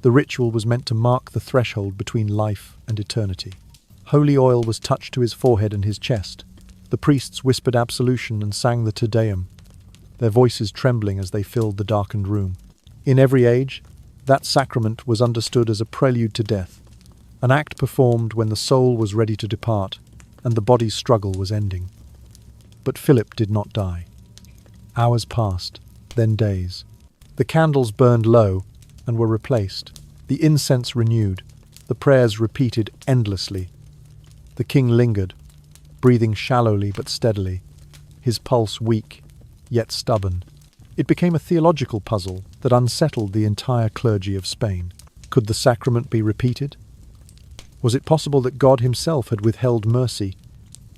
The ritual was meant to mark the threshold between life and eternity. Holy oil was touched to his forehead and his chest. The priests whispered absolution and sang the Te Deum, their voices trembling as they filled the darkened room. In every age, that sacrament was understood as a prelude to death, an act performed when the soul was ready to depart and the body's struggle was ending. But Philip did not die. Hours passed, then days. The candles burned low and were replaced, the incense renewed, the prayers repeated endlessly. The king lingered, breathing shallowly but steadily, his pulse weak, yet stubborn. It became a theological puzzle that unsettled the entire clergy of Spain. Could the sacrament be repeated? Was it possible that God himself had withheld mercy,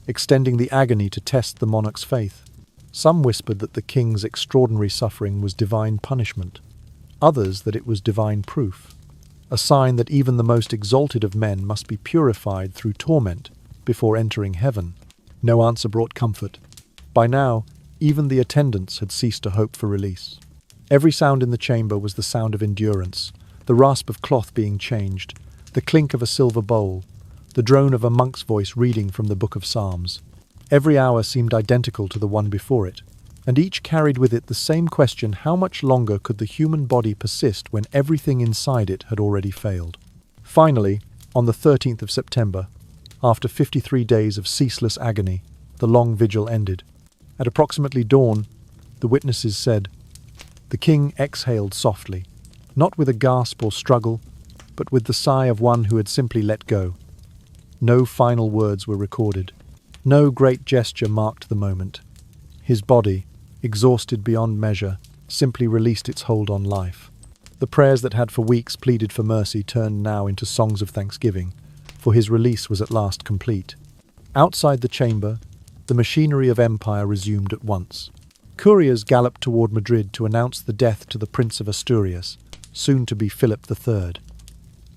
extending the agony to test the monarch's faith? Some whispered that the king's extraordinary suffering was divine punishment, others that it was divine proof, a sign that even the most exalted of men must be purified through torment before entering heaven. No answer brought comfort. By now, even the attendants had ceased to hope for release. Every sound in the chamber was the sound of endurance, the rasp of cloth being changed, the clink of a silver bowl, the drone of a monk's voice reading from the Book of Psalms. Every hour seemed identical to the one before it, and each carried with it the same question: how much longer could the human body persist when everything inside it had already failed? Finally, on the 13th of September, after 53 days of ceaseless agony, the long vigil ended. At approximately dawn, the witnesses said, "The king exhaled softly, not with a gasp or struggle, but with the sigh of one who had simply let go." No final words were recorded. No great gesture marked the moment. His body, exhausted beyond measure, simply released its hold on life. The prayers that had for weeks pleaded for mercy turned now into songs of thanksgiving, for his release was at last complete. Outside the chamber, the machinery of empire resumed at once. Couriers galloped toward Madrid to announce the death to the Prince of Asturias, soon to be Philip III.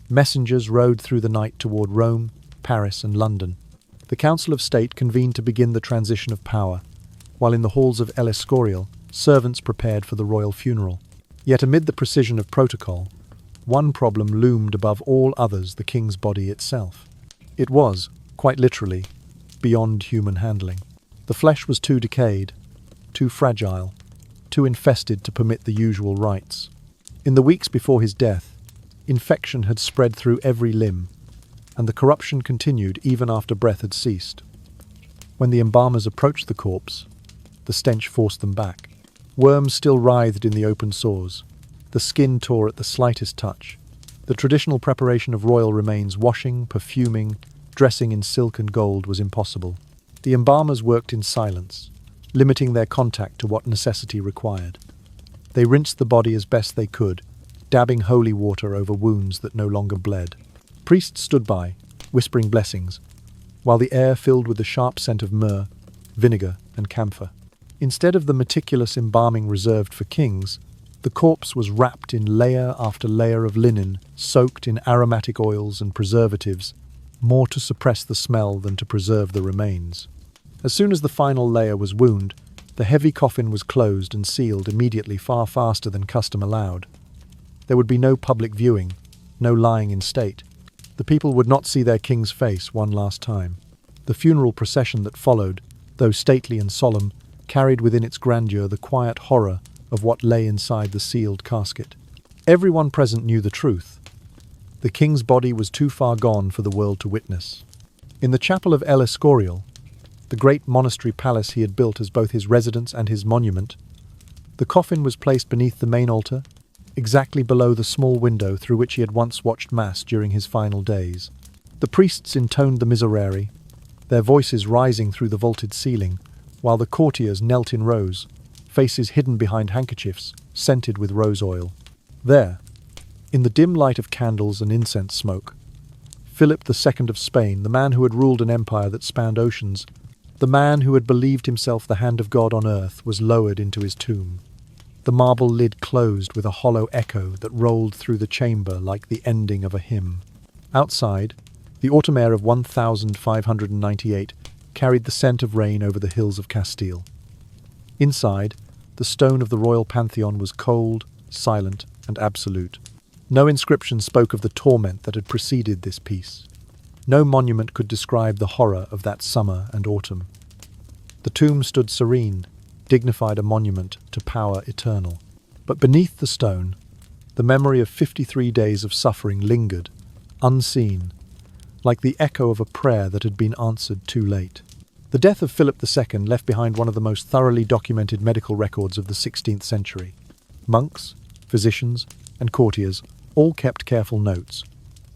Messengers rode through the night toward Rome, Paris, and London. The Council of State convened to begin the transition of power, while in the halls of El Escorial, servants prepared for the royal funeral. Yet amid the precision of protocol, one problem loomed above all others: the king's body itself. It was, quite literally, beyond human handling. The flesh was too decayed, too fragile, too infested to permit the usual rites. In the weeks before his death, infection had spread through every limb, and the corruption continued even after breath had ceased. When the embalmers approached the corpse, the stench forced them back. Worms still writhed in the open sores. The skin tore at the slightest touch. The traditional preparation of royal remains, washing, perfuming, dressing in silk and gold, was impossible. The embalmers worked in silence, limiting their contact to what necessity required. They rinsed the body as best they could, dabbing holy water over wounds that no longer bled. Priests stood by, whispering blessings, while the air filled with the sharp scent of myrrh, vinegar, and camphor. Instead of the meticulous embalming reserved for kings, the corpse was wrapped in layer after layer of linen, soaked in aromatic oils and preservatives, more to suppress the smell than to preserve the remains. As soon as the final layer was wound, the heavy coffin was closed and sealed immediately, far faster than custom allowed. There would be no public viewing, no lying in state. The people would not see their king's face one last time. The funeral procession that followed, though stately and solemn, carried within its grandeur the quiet horror of what lay inside the sealed casket. Everyone present knew the truth. The king's body was too far gone for the world to witness. In the chapel of El Escorial, the great monastery palace he had built as both his residence and his monument, the coffin was placed beneath the main altar, exactly below the small window through which he had once watched Mass during his final days. The priests intoned the miserere, their voices rising through the vaulted ceiling, while the courtiers knelt in rows, faces hidden behind handkerchiefs, scented with rose oil. There, in the dim light of candles and incense smoke, Philip II of Spain, the man who had ruled an empire that spanned oceans, the man who had believed himself the hand of God on earth, was lowered into his tomb. The marble lid closed with a hollow echo that rolled through the chamber like the ending of a hymn. Outside, the autumn air of 1598 carried the scent of rain over the hills of Castile. Inside, the stone of the royal pantheon was cold, silent, and absolute. No inscription spoke of the torment that had preceded this peace. No monument could describe the horror of that summer and autumn. The tomb stood serene, dignified, a monument to power eternal. But beneath the stone, the memory of 53 days of suffering lingered, unseen, like the echo of a prayer that had been answered too late. The death of Philip II left behind one of the most thoroughly documented medical records of the 16th century. Monks, physicians, and courtiers all kept careful notes.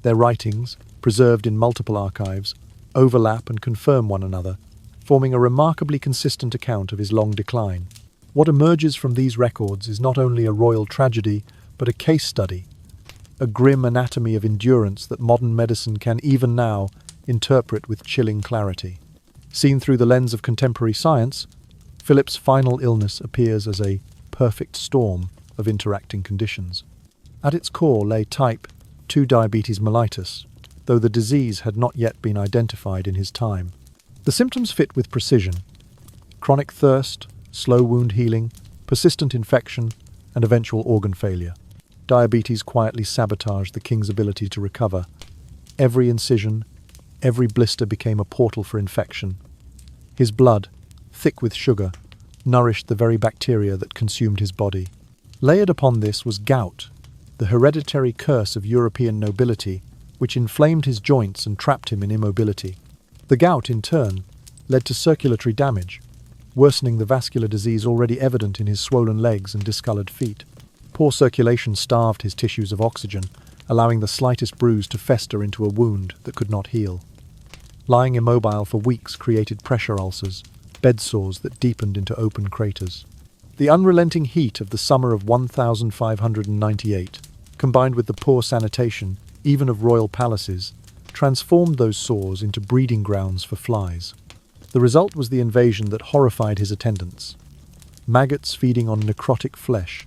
Their writings, preserved in multiple archives, overlap and confirm one another, forming a remarkably consistent account of his long decline. What emerges from these records is not only a royal tragedy, but a case study, a grim anatomy of endurance that modern medicine can even now interpret with chilling clarity. Seen through the lens of contemporary science, Philip's final illness appears as a perfect storm of interacting conditions. At its core lay type 2 diabetes mellitus, though the disease had not yet been identified in his time. The symptoms fit with precision: chronic thirst, slow wound healing, persistent infection, and eventual organ failure. Diabetes quietly sabotaged the king's ability to recover. Every incision, every blister became a portal for infection. His blood, thick with sugar, nourished the very bacteria that consumed his body. Layered upon this was gout, the hereditary curse of European nobility, which inflamed his joints and trapped him in immobility. The gout, in turn, led to circulatory damage, worsening the vascular disease already evident in his swollen legs and discolored feet. Poor circulation starved his tissues of oxygen, allowing the slightest bruise to fester into a wound that could not heal. Lying immobile for weeks created pressure ulcers, bed sores that deepened into open craters. The unrelenting heat of the summer of 1598, combined with the poor sanitation, even of royal palaces, transformed those sores into breeding grounds for flies. The result was the invasion that horrified his attendants: maggots feeding on necrotic flesh.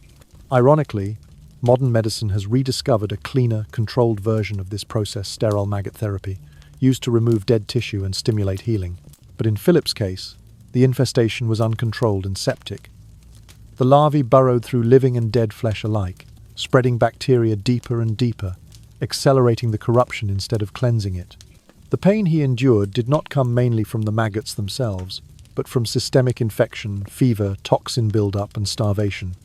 Ironically, modern medicine has rediscovered a cleaner, controlled version of this process, sterile maggot therapy, used to remove dead tissue and stimulate healing. But in Philip's case, the infestation was uncontrolled and septic. The larvae burrowed through living and dead flesh alike, spreading bacteria deeper and deeper, accelerating the corruption instead of cleansing it. The pain he endured did not come mainly from the maggots themselves, but from systemic infection, fever, toxin buildup, and starvation.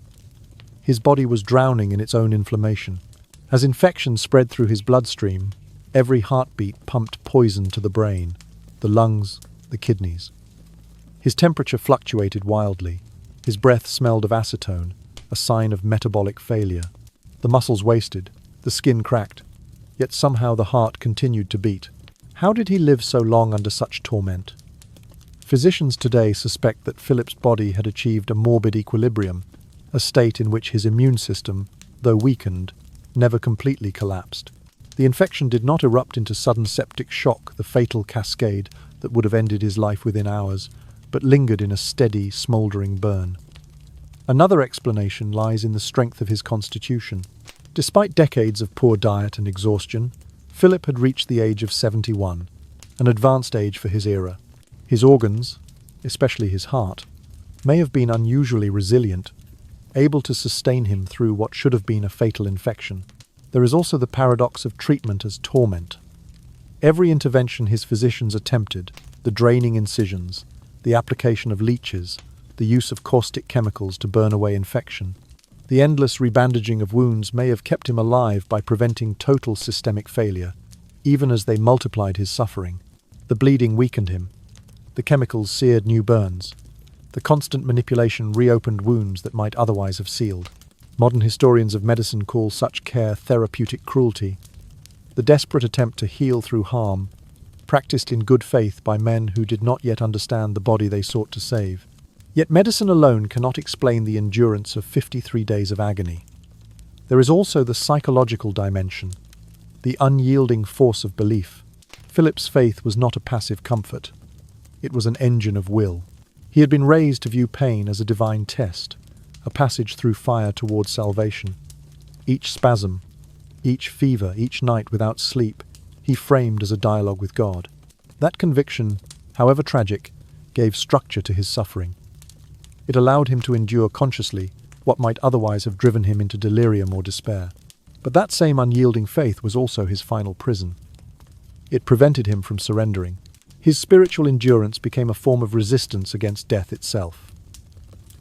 His body was drowning in its own inflammation. As infection spread through his bloodstream, every heartbeat pumped poison to the brain, the lungs, the kidneys. His temperature fluctuated wildly. His breath smelled of acetone, a sign of metabolic failure. The muscles wasted, the skin cracked, yet somehow the heart continued to beat. How did he live so long under such torment? Physicians today suspect that Philip's body had achieved a morbid equilibrium, a state in which his immune system, though weakened, never completely collapsed. The infection did not erupt into sudden septic shock, the fatal cascade that would have ended his life within hours, but lingered in a steady, smouldering burn. Another explanation lies in the strength of his constitution. Despite decades of poor diet and exhaustion, Philip had reached the age of 71, an advanced age for his era. His organs, especially his heart, may have been unusually resilient, able to sustain him through what should have been a fatal infection. There is also the paradox of treatment as torment. Every intervention his physicians attempted, the draining incisions, the application of leeches, the use of caustic chemicals to burn away infection, the endless rebandaging of wounds may have kept him alive by preventing total systemic failure, even as they multiplied his suffering. The bleeding weakened him. The chemicals seared new burns. The constant manipulation reopened wounds that might otherwise have sealed. Modern historians of medicine call such care therapeutic cruelty, the desperate attempt to heal through harm, practiced in good faith by men who did not yet understand the body they sought to save. Yet medicine alone cannot explain the endurance of 53 days of agony. There is also the psychological dimension, the unyielding force of belief. Philip's faith was not a passive comfort. It was an engine of will. He had been raised to view pain as a divine test, a passage through fire towards salvation. Each spasm, each fever, each night without sleep, he framed as a dialogue with God. That conviction, however tragic, gave structure to his suffering. It allowed him to endure consciously what might otherwise have driven him into delirium or despair. But that same unyielding faith was also his final prison. It prevented him from surrendering. His spiritual endurance became a form of resistance against death itself.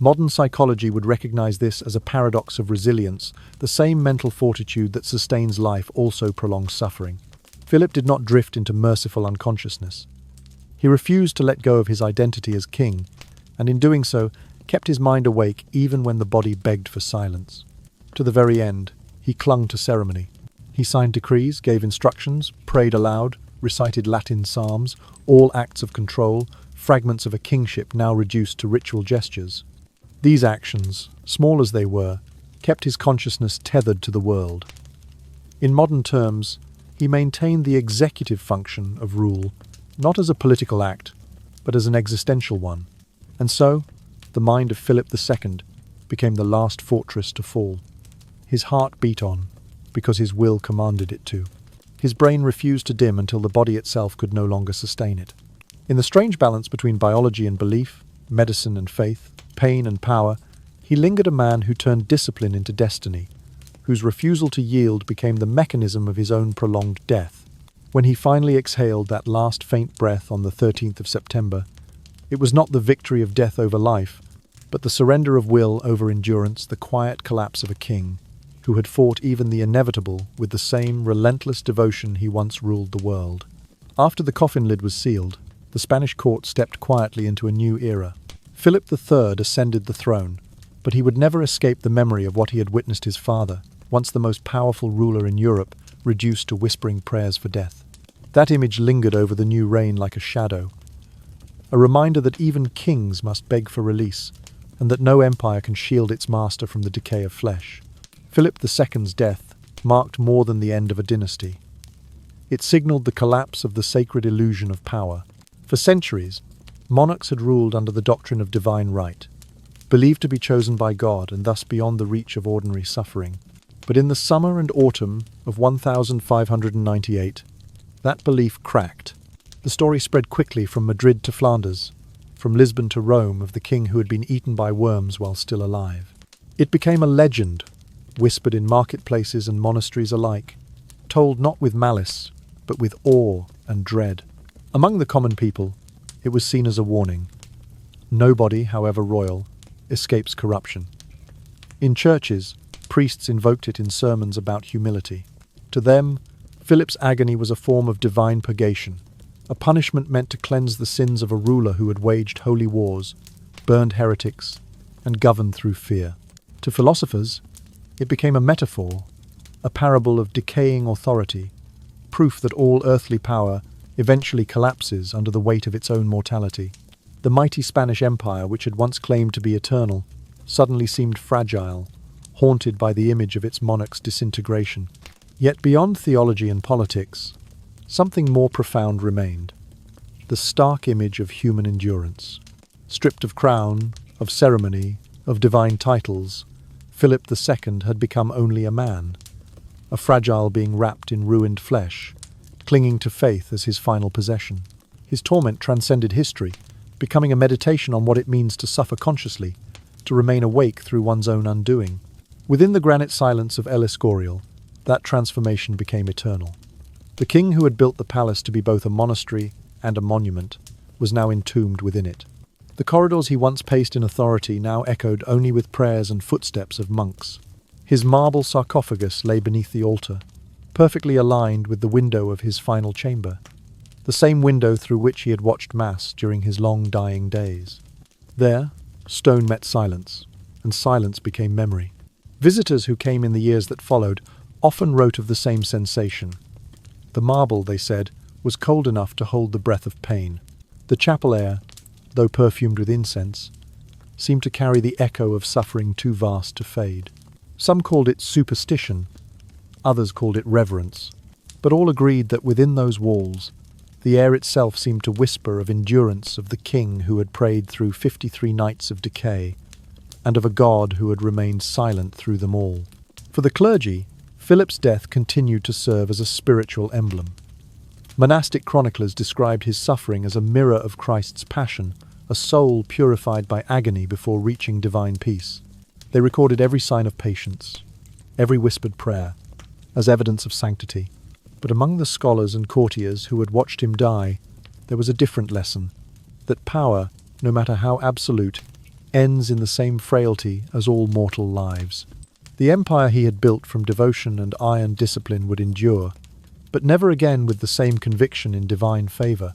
Modern psychology would recognize this as a paradox of resilience. The same mental fortitude that sustains life also prolongs suffering. Philip did not drift into merciful unconsciousness. He refused to let go of his identity as king, and in doing so, kept his mind awake even when the body begged for silence. To the very end, he clung to ceremony. He signed decrees, gave instructions, prayed aloud, recited Latin psalms, all acts of control, fragments of a kingship now reduced to ritual gestures. These actions, small as they were, kept his consciousness tethered to the world. In modern terms, he maintained the executive function of rule, not as a political act, but as an existential one. And so, the mind of Philip II became the last fortress to fall. His heart beat on, because his will commanded it to. His brain refused to dim until the body itself could no longer sustain it. In the strange balance between biology and belief, medicine and faith, pain and power, he lingered a man who turned discipline into destiny, whose refusal to yield became the mechanism of his own prolonged death. When he finally exhaled that last faint breath on the 13th of September, it was not the victory of death over life, but the surrender of will over endurance, the quiet collapse of a king who had fought even the inevitable with the same relentless devotion he once ruled the world. After the coffin lid was sealed, the Spanish court stepped quietly into a new era. Philip III ascended the throne, but he would never escape the memory of what he had witnessed his father, once the most powerful ruler in Europe, reduced to whispering prayers for death. That image lingered over the new reign like a shadow, a reminder that even kings must beg for release, and that no empire can shield its master from the decay of flesh. Philip II's death marked more than the end of a dynasty. It signaled the collapse of the sacred illusion of power. For centuries, monarchs had ruled under the doctrine of divine right, believed to be chosen by God and thus beyond the reach of ordinary suffering. But in the summer and autumn of 1598, that belief cracked. The story spread quickly from Madrid to Flanders, from Lisbon to Rome, of the king who had been eaten by worms while still alive. It became a legend, whispered in marketplaces and monasteries alike, told not with malice, but with awe and dread. Among the common people, it was seen as a warning. Nobody, however royal, escapes corruption. In churches, priests invoked it in sermons about humility. To them, Philip's agony was a form of divine purgation, a punishment meant to cleanse the sins of a ruler who had waged holy wars, burned heretics, and governed through fear. To philosophers, it became a metaphor, a parable of decaying authority, proof that all earthly power eventually collapses under the weight of its own mortality. The mighty Spanish Empire, which had once claimed to be eternal, suddenly seemed fragile, haunted by the image of its monarch's disintegration. Yet beyond theology and politics, something more profound remained: the stark image of human endurance. Stripped of crown, of ceremony, of divine titles, Philip II had become only a man, a fragile being wrapped in ruined flesh, clinging to faith as his final possession. His torment transcended history, becoming a meditation on what it means to suffer consciously, to remain awake through one's own undoing. Within the granite silence of El Escorial, that transformation became eternal. The king who had built the palace to be both a monastery and a monument was now entombed within it. The corridors he once paced in authority now echoed only with prayers and footsteps of monks. His marble sarcophagus lay beneath the altar, perfectly aligned with the window of his final chamber, the same window through which he had watched Mass during his long dying days. There, stone met silence, and silence became memory. Visitors who came in the years that followed often wrote of the same sensation. The marble, they said, was cold enough to hold the breath of pain. The chapel air, though perfumed with incense, seemed to carry the echo of suffering too vast to fade. Some called it superstition, others called it reverence, but all agreed that within those walls, the air itself seemed to whisper of endurance of the king who had prayed through 53 nights of decay, and of a God who had remained silent through them all. For the clergy, Philip's death continued to serve as a spiritual emblem. Monastic chroniclers described his suffering as a mirror of Christ's passion, a soul purified by agony before reaching divine peace. They recorded every sign of patience, every whispered prayer, as evidence of sanctity. But among the scholars and courtiers who had watched him die, there was a different lesson: that power, no matter how absolute, ends in the same frailty as all mortal lives. The empire he had built from devotion and iron discipline would endure, but never again with the same conviction in divine favor.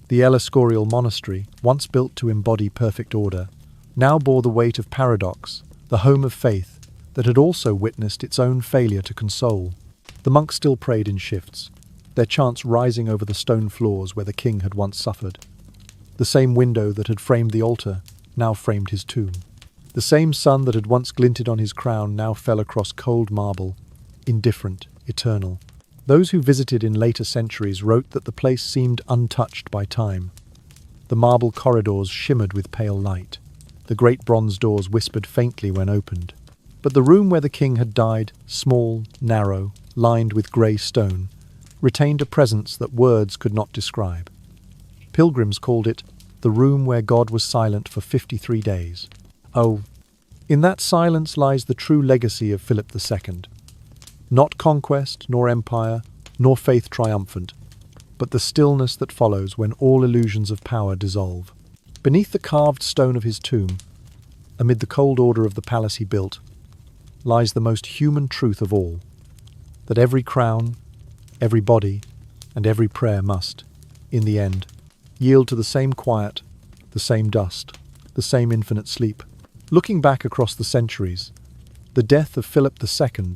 The El Escorial monastery, once built to embody perfect order, now bore the weight of paradox, the home of faith that had also witnessed its own failure to console. The monks still prayed in shifts, their chants rising over the stone floors where the king had once suffered. The same window that had framed the altar now framed his tomb. The same sun that had once glinted on his crown now fell across cold marble, indifferent, eternal. Those who visited in later centuries wrote that the place seemed untouched by time. The marble corridors shimmered with pale light. The great bronze doors whispered faintly when opened. But the room where the king had died, small, narrow, lined with grey stone, retained a presence that words could not describe. Pilgrims called it the room where God was silent for 53 days. Oh, in that silence lies the true legacy of Philip II. Not conquest, nor empire, nor faith triumphant, but the stillness that follows when all illusions of power dissolve. Beneath the carved stone of his tomb, amid the cold order of the palace he built, lies the most human truth of all: that every crown, every body, and every prayer must, in the end, yield to the same quiet, the same dust, the same infinite sleep. Looking back across the centuries, the death of Philip II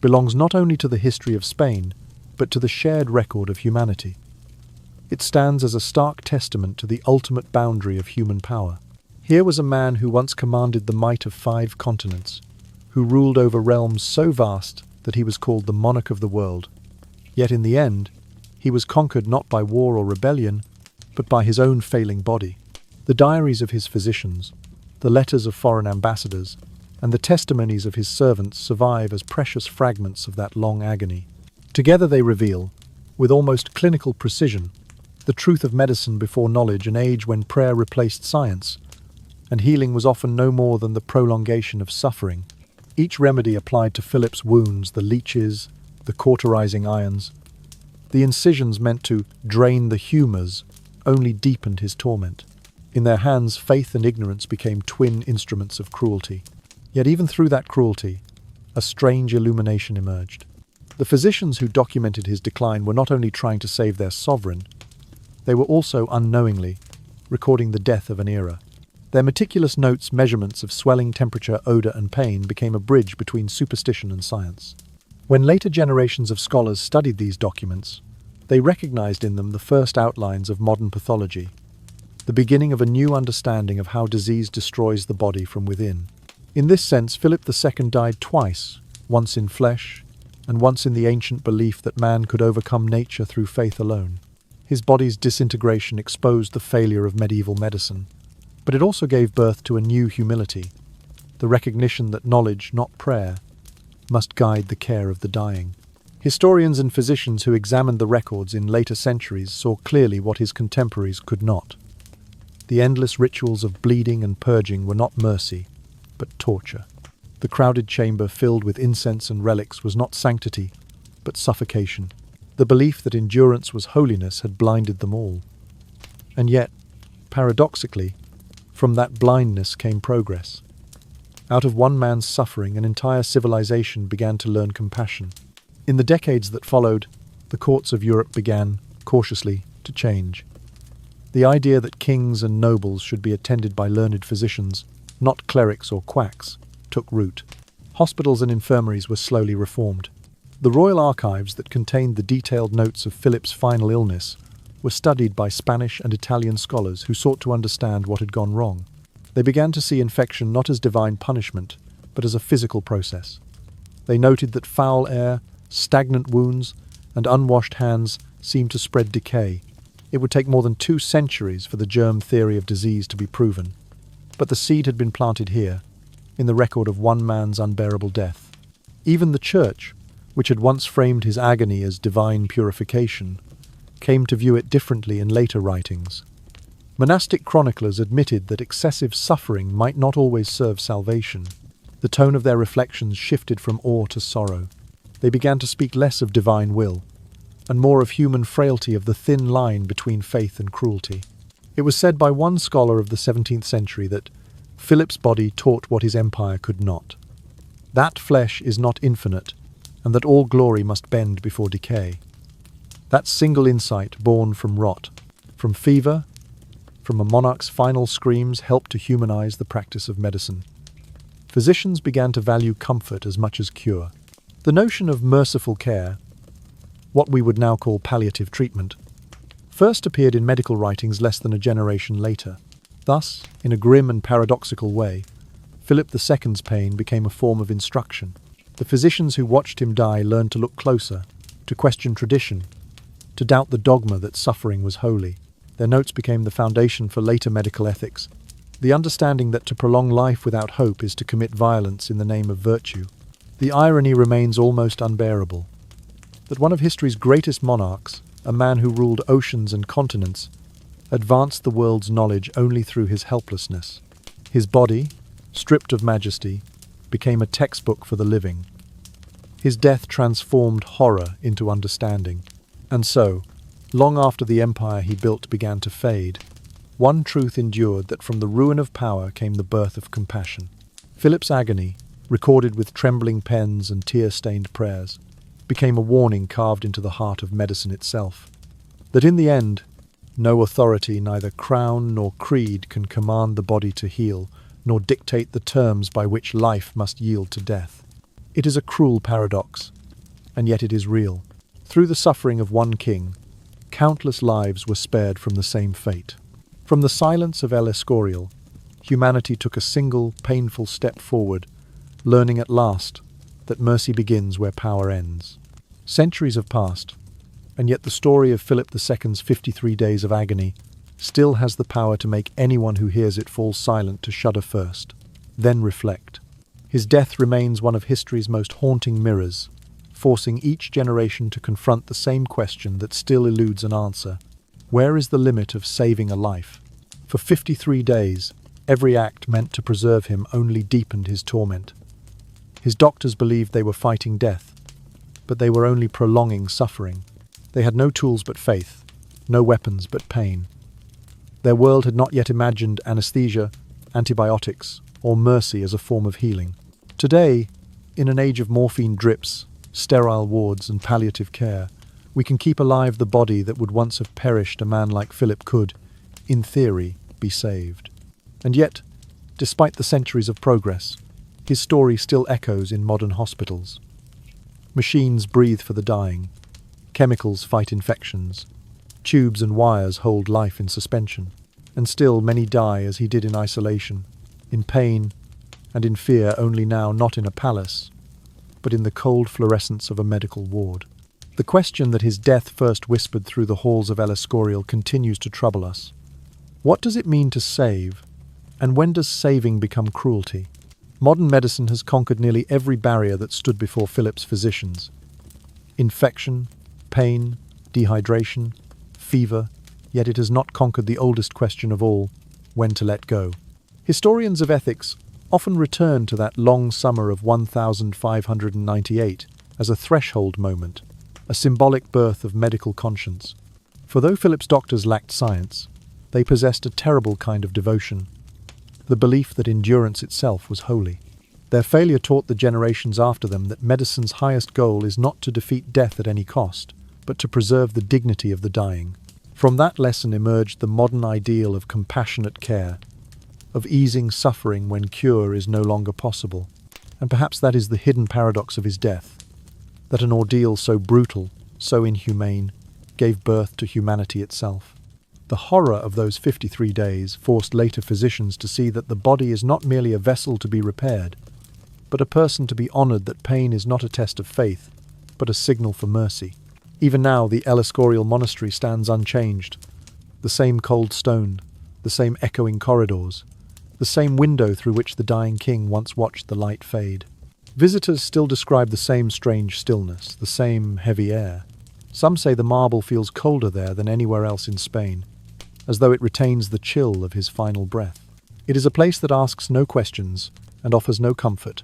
belongs not only to the history of Spain, but to the shared record of humanity. It stands as a stark testament to the ultimate boundary of human power. Here was a man who once commanded the might of 5 continents, who ruled over realms so vast that he was called the monarch of the world. Yet in the end, he was conquered not by war or rebellion, but by his own failing body. The diaries of his physicians, the letters of foreign ambassadors, and the testimonies of his servants survive as precious fragments of that long agony. Together they reveal, with almost clinical precision, the truth of medicine before knowledge, an age when prayer replaced science, and healing was often no more than the prolongation of suffering. Each remedy applied to Philip's wounds, the leeches, the cauterizing irons, the incisions meant to drain the humours, only deepened his torment. In their hands, faith and ignorance became twin instruments of cruelty. Yet even through that cruelty, a strange illumination emerged. The physicians who documented his decline were not only trying to save their sovereign, they were also unknowingly recording the death of an era. Their meticulous notes, measurements of swelling, temperature, odor, and pain became a bridge between superstition and science. When later generations of scholars studied these documents, they recognized in them the first outlines of modern pathology, the beginning of a new understanding of how disease destroys the body from within. In this sense, Philip II died twice, once in flesh, and once in the ancient belief that man could overcome nature through faith alone. His body's disintegration exposed the failure of medieval medicine, but it also gave birth to a new humility, the recognition that knowledge, not prayer, must guide the care of the dying. Historians and physicians who examined the records in later centuries saw clearly what his contemporaries could not. The endless rituals of bleeding and purging were not mercy, but torture. The crowded chamber filled with incense and relics was not sanctity, but suffocation. The belief that endurance was holiness had blinded them all. And yet, paradoxically, from that blindness came progress. Out of one man's suffering, an entire civilization began to learn compassion. In the decades that followed, the courts of Europe began, cautiously, to change. The idea that kings and nobles should be attended by learned physicians, not clerics or quacks, took root. Hospitals and infirmaries were slowly reformed. The royal archives that contained the detailed notes of Philip's final illness were studied by Spanish and Italian scholars who sought to understand what had gone wrong. They began to see infection not as divine punishment, but as a physical process. They noted that foul air, stagnant wounds, and unwashed hands seemed to spread decay. It would take more than 2 centuries for the germ theory of disease to be proven. But the seed had been planted here, in the record of one man's unbearable death. Even the Church, which had once framed his agony as divine purification, came to view it differently in later writings. Monastic chroniclers admitted that excessive suffering might not always serve salvation. The tone of their reflections shifted from awe to sorrow. They began to speak less of divine will, and more of human frailty, of the thin line between faith and cruelty. It was said by one scholar of the 17th century that Philip's body taught what his empire could not. That flesh is not infinite, and that all glory must bend before decay. That single insight, born from rot, from fever, from a monarch's final screams, helped to humanize the practice of medicine. Physicians began to value comfort as much as cure. The notion of merciful care, what we would now call palliative treatment, first appeared in medical writings less than a generation later. Thus, in a grim and paradoxical way, Philip II's pain became a form of instruction. The physicians who watched him die learned to look closer, to question tradition, to doubt the dogma that suffering was holy. Their notes became the foundation for later medical ethics, the understanding that to prolong life without hope is to commit violence in the name of virtue. The irony remains almost unbearable, that one of history's greatest monarchs, a man who ruled oceans and continents, advanced the world's knowledge only through his helplessness. His body, stripped of majesty, became a textbook for the living. His death transformed horror into understanding. And so, long after the empire he built began to fade, one truth endured, that from the ruin of power came the birth of compassion. Philip's agony, recorded with trembling pens and tear-stained prayers, became a warning carved into the heart of medicine itself. That in the end, no authority, neither crown nor creed, can command the body to heal, nor dictate the terms by which life must yield to death. It is a cruel paradox, and yet it is real. Through the suffering of one king, countless lives were spared from the same fate. From the silence of El Escorial, humanity took a single, painful step forward, learning at last that mercy begins where power ends. Centuries have passed, and yet the story of Philip II's 53 days of agony still has the power to make anyone who hears it fall silent to shudder first, then reflect. His death remains one of history's most haunting mirrors, forcing each generation to confront the same question that still eludes an answer. Where is the limit of saving a life? For 53 days, every act meant to preserve him only deepened his torment. His doctors believed they were fighting death, but they were only prolonging suffering. They had no tools but faith, no weapons but pain. Their world had not yet imagined anesthesia, antibiotics, or mercy as a form of healing. Today, in an age of morphine drips, sterile wards and palliative care, we can keep alive the body that would once have perished. A man like Philip could, in theory, be saved. And yet, despite the centuries of progress, his story still echoes in modern hospitals. Machines breathe for the dying, chemicals fight infections, tubes and wires hold life in suspension, and still many die as he did in isolation, in pain and in fear, only now not in a palace, but in the cold fluorescence of a medical ward. The question that his death first whispered through the halls of El Escorial continues to trouble us. What does it mean to save, and when does saving become cruelty? Modern medicine has conquered nearly every barrier that stood before Philip's physicians. Infection, pain, dehydration, fever, yet it has not conquered the oldest question of all, when to let go. Historians of ethics often return to that long summer of 1598 as a threshold moment, a symbolic birth of medical conscience. For though Philip's doctors lacked science, they possessed a terrible kind of devotion, the belief that endurance itself was holy. Their failure taught the generations after them that medicine's highest goal is not to defeat death at any cost, but to preserve the dignity of the dying. From that lesson emerged the modern ideal of compassionate care, of easing suffering when cure is no longer possible. And perhaps that is the hidden paradox of his death, that an ordeal so brutal, so inhumane, gave birth to humanity itself. The horror of those 53 days forced later physicians to see that the body is not merely a vessel to be repaired, but a person to be honored, that pain is not a test of faith, but a signal for mercy. Even now, the El Escorial monastery stands unchanged. The same cold stone, the same echoing corridors, the same window through which the dying king once watched the light fade. Visitors still describe the same strange stillness, the same heavy air. Some say the marble feels colder there than anywhere else in Spain, as though it retains the chill of his final breath. It is a place that asks no questions and offers no comfort,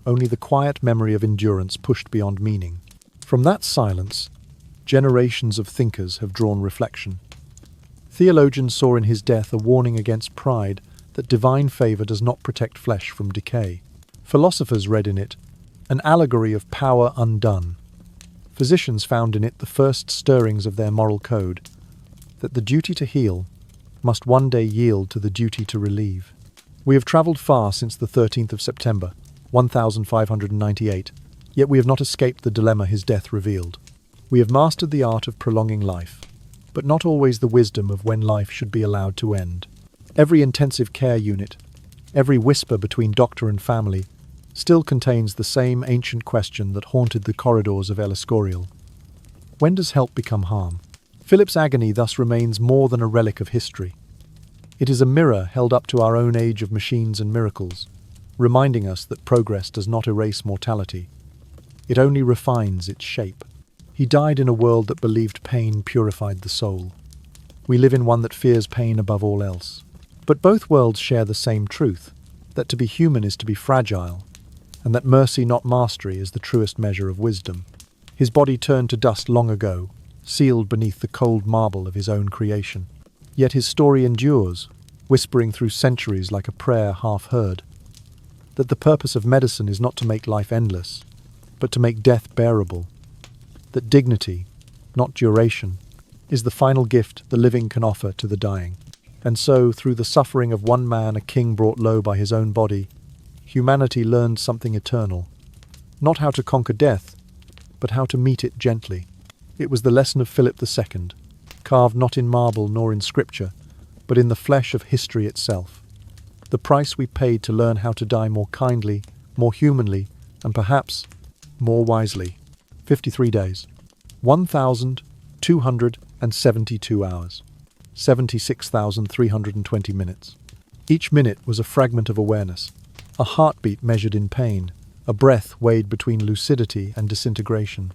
only the quiet memory of endurance pushed beyond meaning. From that silence, generations of thinkers have drawn reflection. Theologians saw in his death a warning against pride, that divine favor does not protect flesh from decay. Philosophers read in it an allegory of power undone. Physicians found in it the first stirrings of their moral code, that the duty to heal must one day yield to the duty to relieve. We have travelled far since the 13th of September, 1598, yet we have not escaped the dilemma his death revealed. We have mastered the art of prolonging life, but not always the wisdom of when life should be allowed to end. Every intensive care unit, every whisper between doctor and family, still contains the same ancient question that haunted the corridors of El Escorial. When does help become harm? Philip's agony thus remains more than a relic of history. It is a mirror held up to our own age of machines and miracles, reminding us that progress does not erase mortality. It only refines its shape. He died in a world that believed pain purified the soul. We live in one that fears pain above all else. But both worlds share the same truth, that to be human is to be fragile, and that mercy, not mastery, is the truest measure of wisdom. His body turned to dust long ago, sealed beneath the cold marble of his own creation. Yet his story endures, whispering through centuries like a prayer half heard, that the purpose of medicine is not to make life endless, but to make death bearable, that dignity, not duration, is the final gift the living can offer to the dying. And so, through the suffering of one man, a king brought low by his own body, humanity learned something eternal, not how to conquer death, but how to meet it gently. It was the lesson of Philip II, carved not in marble nor in scripture, but in the flesh of history itself. The price we paid to learn how to die more kindly, more humanly, and perhaps more wisely. 53 days, 1,272 hours, 76,320 minutes. Each minute was a fragment of awareness, a heartbeat measured in pain, a breath weighed between lucidity and disintegration.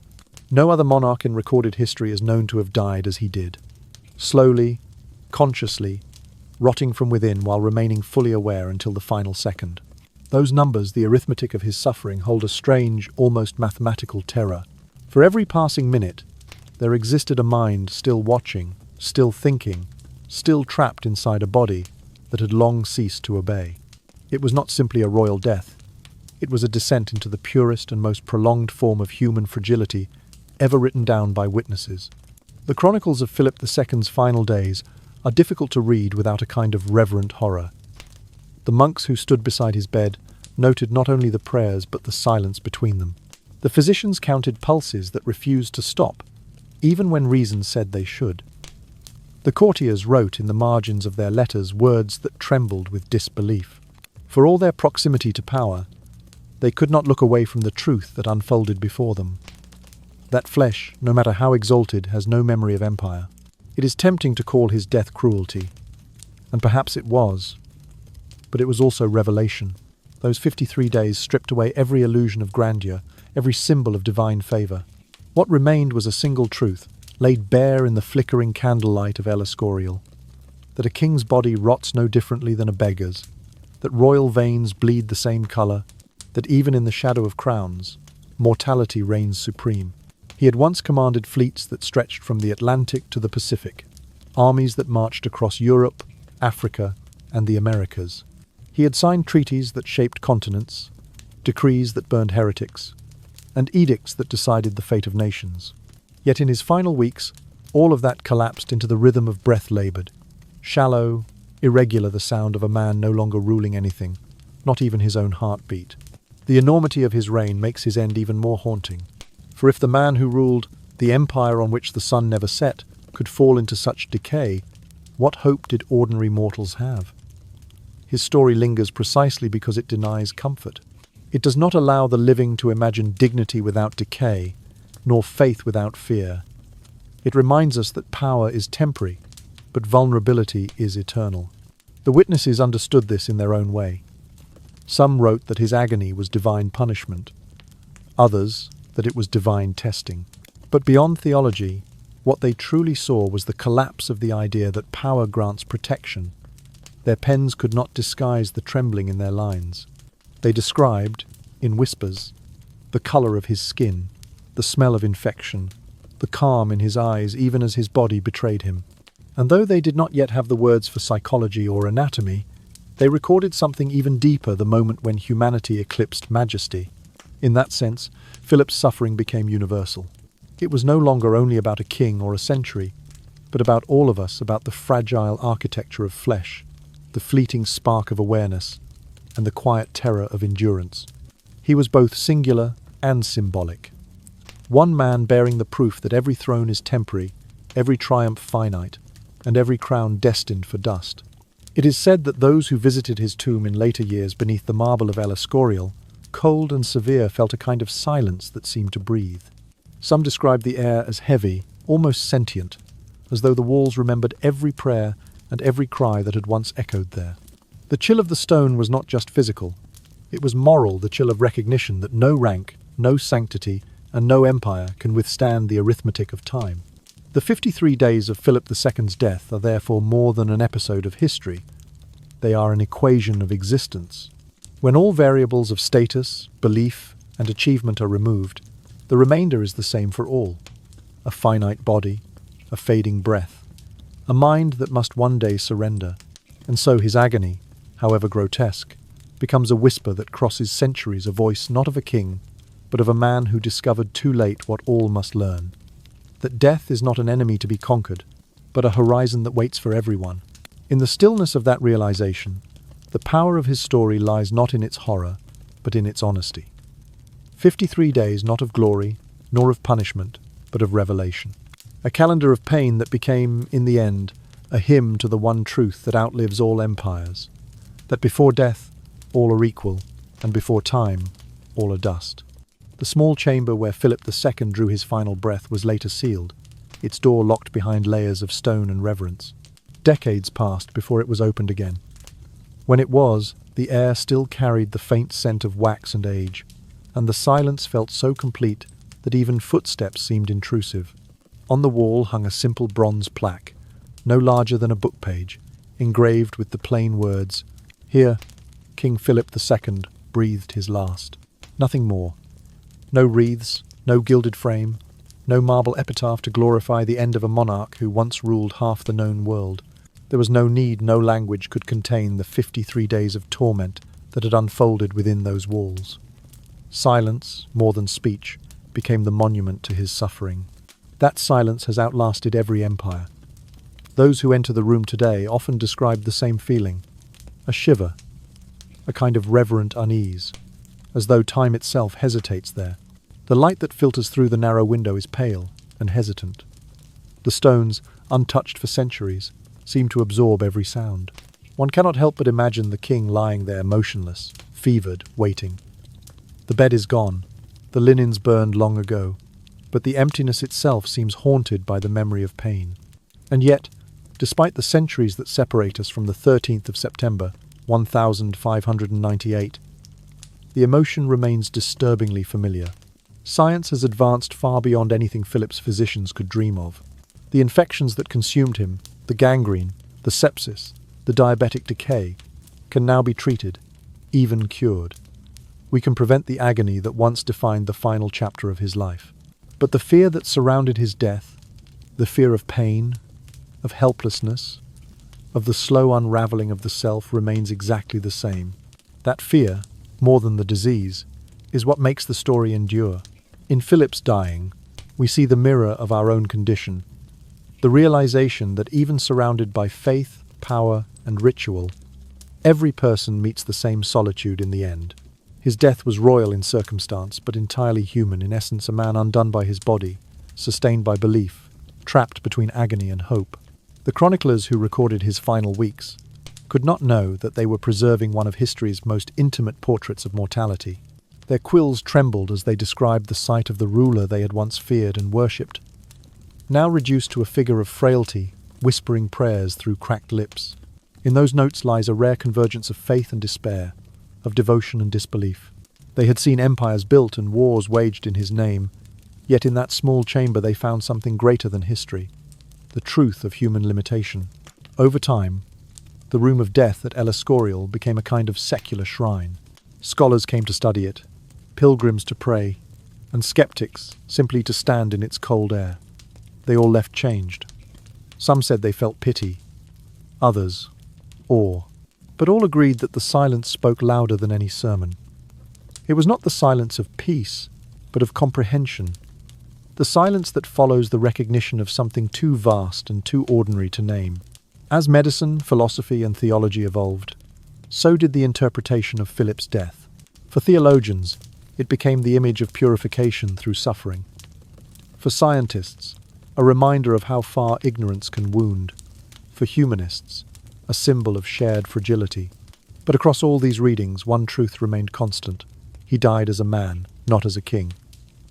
No other monarch in recorded history is known to have died as he did. Slowly, consciously, rotting from within while remaining fully aware until the final second. Those numbers, the arithmetic of his suffering, hold a strange, almost mathematical terror. For every passing minute, there existed a mind still watching, still thinking, still trapped inside a body that had long ceased to obey. It was not simply a royal death. It was a descent into the purest and most prolonged form of human fragility ever written down by witnesses. The chronicles of Philip II's final days are difficult to read without a kind of reverent horror. The monks who stood beside his bed noted not only the prayers but the silence between them. The physicians counted pulses that refused to stop, even when reason said they should. The courtiers wrote in the margins of their letters words that trembled with disbelief. For all their proximity to power, they could not look away from the truth that unfolded before them. That flesh, no matter how exalted, has no memory of empire. It is tempting to call his death cruelty, and perhaps it was, but it was also revelation. Those 53 days stripped away every illusion of grandeur, every symbol of divine favor. What remained was a single truth, laid bare in the flickering candlelight of El Escorial, that a king's body rots no differently than a beggar's, that royal veins bleed the same color, that even in the shadow of crowns, mortality reigns supreme. He had once commanded fleets that stretched from the Atlantic to the Pacific, armies that marched across Europe, Africa, and the Americas. He had signed treaties that shaped continents, decrees that burned heretics, and edicts that decided the fate of nations. Yet in his final weeks, all of that collapsed into the rhythm of breath labored, shallow, irregular, the sound of a man no longer ruling anything, not even his own heartbeat. The enormity of his reign makes his end even more haunting. For if the man who ruled the empire on which the sun never set could fall into such decay, what hope did ordinary mortals have? His story lingers precisely because it denies comfort. It does not allow the living to imagine dignity without decay, nor faith without fear. It reminds us that power is temporary, but vulnerability is eternal. The witnesses understood this in their own way. Some wrote that his agony was divine punishment, others that it was divine testing. But beyond theology, what they truly saw was the collapse of the idea that power grants protection. Their pens could not disguise the trembling in their lines. They described, in whispers, the color of his skin, the smell of infection, the calm in his eyes even as his body betrayed him. And though they did not yet have the words for psychology or anatomy, they recorded something even deeper, the moment when humanity eclipsed majesty. In that sense, Philip's suffering became universal. It was no longer only about a king or a century, but about all of us, about the fragile architecture of flesh, the fleeting spark of awareness, and the quiet terror of endurance. He was both singular and symbolic. One man bearing the proof that every throne is temporary, every triumph finite, and every crown destined for dust. It is said that those who visited his tomb in later years beneath the marble of El Escorial, cold and severe, felt a kind of silence that seemed to breathe. Some described the air as heavy, almost sentient, as though the walls remembered every prayer and every cry that had once echoed there. The chill of the stone was not just physical. It was moral, the chill of recognition that no rank, no sanctity, and no empire can withstand the arithmetic of time. The 53 days of Philip II's death are therefore more than an episode of history. They are an equation of existence. When all variables of status, belief, and achievement are removed, the remainder is the same for all. A finite body, a fading breath, a mind that must one day surrender. And so his agony, however grotesque, becomes a whisper that crosses centuries, a voice not of a king, but of a man who discovered too late what all must learn. That death is not an enemy to be conquered, but a horizon that waits for everyone. In the stillness of that realization, the power of his story lies not in its horror, but in its honesty. 53 days not of glory, nor of punishment, but of revelation. A calendar of pain that became, in the end, a hymn to the one truth that outlives all empires, that before death, all are equal, and before time, all are dust. The small chamber where Philip II drew his final breath was later sealed, its door locked behind layers of stone and reverence. Decades passed before it was opened again. When it was, the air still carried the faint scent of wax and age, and the silence felt so complete that even footsteps seemed intrusive. On the wall hung a simple bronze plaque, no larger than a book page, engraved with the plain words, "Here, King Philip II breathed his last." Nothing more. No wreaths, no gilded frame, no marble epitaph to glorify the end of a monarch who once ruled half the known world. There was no need, no language could contain the 53 days of torment that had unfolded within those walls. Silence, more than speech, became the monument to his suffering. That silence has outlasted every empire. Those who enter the room today often describe the same feeling, a shiver, a kind of reverent unease, as though time itself hesitates there. The light that filters through the narrow window is pale and hesitant. The stones, untouched for centuries, seem to absorb every sound. One cannot help but imagine the king lying there motionless, fevered, waiting. The bed is gone, the linens burned long ago, but the emptiness itself seems haunted by the memory of pain. And yet, despite the centuries that separate us from the 13th of September, 1598, the emotion remains disturbingly familiar. Science has advanced far beyond anything Philip's physicians could dream of. The infections that consumed him, the gangrene, the sepsis, the diabetic decay, can now be treated, even cured. We can prevent the agony that once defined the final chapter of his life. But the fear that surrounded his death, the fear of pain, of helplessness, of the slow unraveling of the self remains exactly the same. That fear, more than the disease, is what makes the story endure. In Philip's dying, we see the mirror of our own condition, the realization that even surrounded by faith, power, and ritual, every person meets the same solitude in the end. His death was royal in circumstance, but entirely human, in essence a man undone by his body, sustained by belief, trapped between agony and hope. The chroniclers who recorded his final weeks could not know that they were preserving one of history's most intimate portraits of mortality. Their quills trembled as they described the sight of the ruler they had once feared and worshipped, now reduced to a figure of frailty, whispering prayers through cracked lips. In those notes lies a rare convergence of faith and despair, of devotion and disbelief. They had seen empires built and wars waged in his name, yet in that small chamber they found something greater than history, the truth of human limitation. Over time, the room of death at El Escorial became a kind of secular shrine. Scholars came to study it, pilgrims to pray, and skeptics simply to stand in its cold air. They all left changed. Some said they felt pity, others, awe. But all agreed that the silence spoke louder than any sermon. It was not the silence of peace, but of comprehension. The silence that follows the recognition of something too vast and too ordinary to name. As medicine, philosophy, and theology evolved, so did the interpretation of Philip's death. For theologians, it became the image of purification through suffering. For scientists, a reminder of how far ignorance can wound. For humanists, a symbol of shared fragility. But across all these readings, one truth remained constant. He died as a man, not as a king.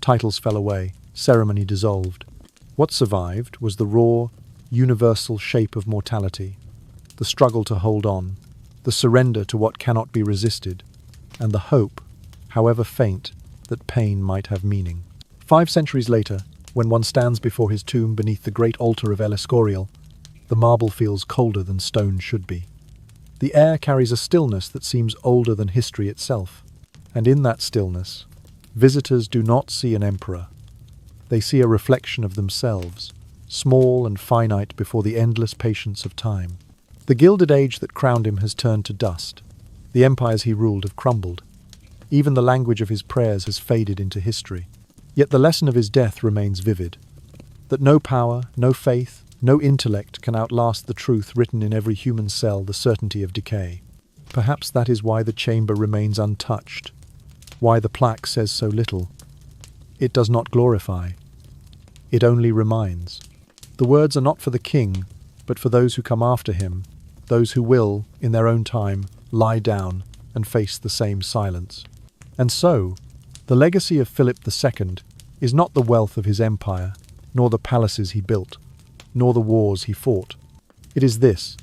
Titles fell away, ceremony dissolved. What survived was the raw, universal shape of mortality, the struggle to hold on, the surrender to what cannot be resisted, and the hope, however faint, that pain might have meaning. 5 centuries later, when one stands before his tomb beneath the great altar of El Escorial, the marble feels colder than stone should be. The air carries a stillness that seems older than history itself. And in that stillness, visitors do not see an emperor. They see a reflection of themselves, small and finite before the endless patience of time. The gilded age that crowned him has turned to dust. The empires he ruled have crumbled. Even the language of his prayers has faded into history. Yet the lesson of his death remains vivid. That no power, no faith, no intellect can outlast the truth written in every human cell, the certainty of decay. Perhaps that is why the chamber remains untouched, why the plaque says so little. It does not glorify. It only reminds. The words are not for the king, but for those who come after him, those who will, in their own time, lie down and face the same silence. And so, the legacy of Philip II is not the wealth of his empire, nor the palaces he built, nor the wars he fought. It is this,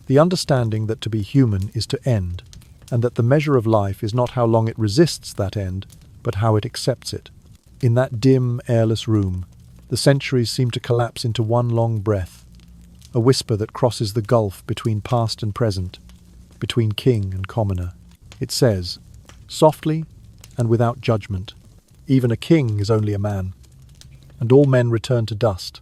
the understanding that to be human is to end, and that the measure of life is not how long it resists that end, but how it accepts it. In that dim, airless room, the centuries seem to collapse into one long breath, a whisper that crosses the gulf between past and present, between king and commoner. It says, softly and without judgment, even a king is only a man, and all men return to dust.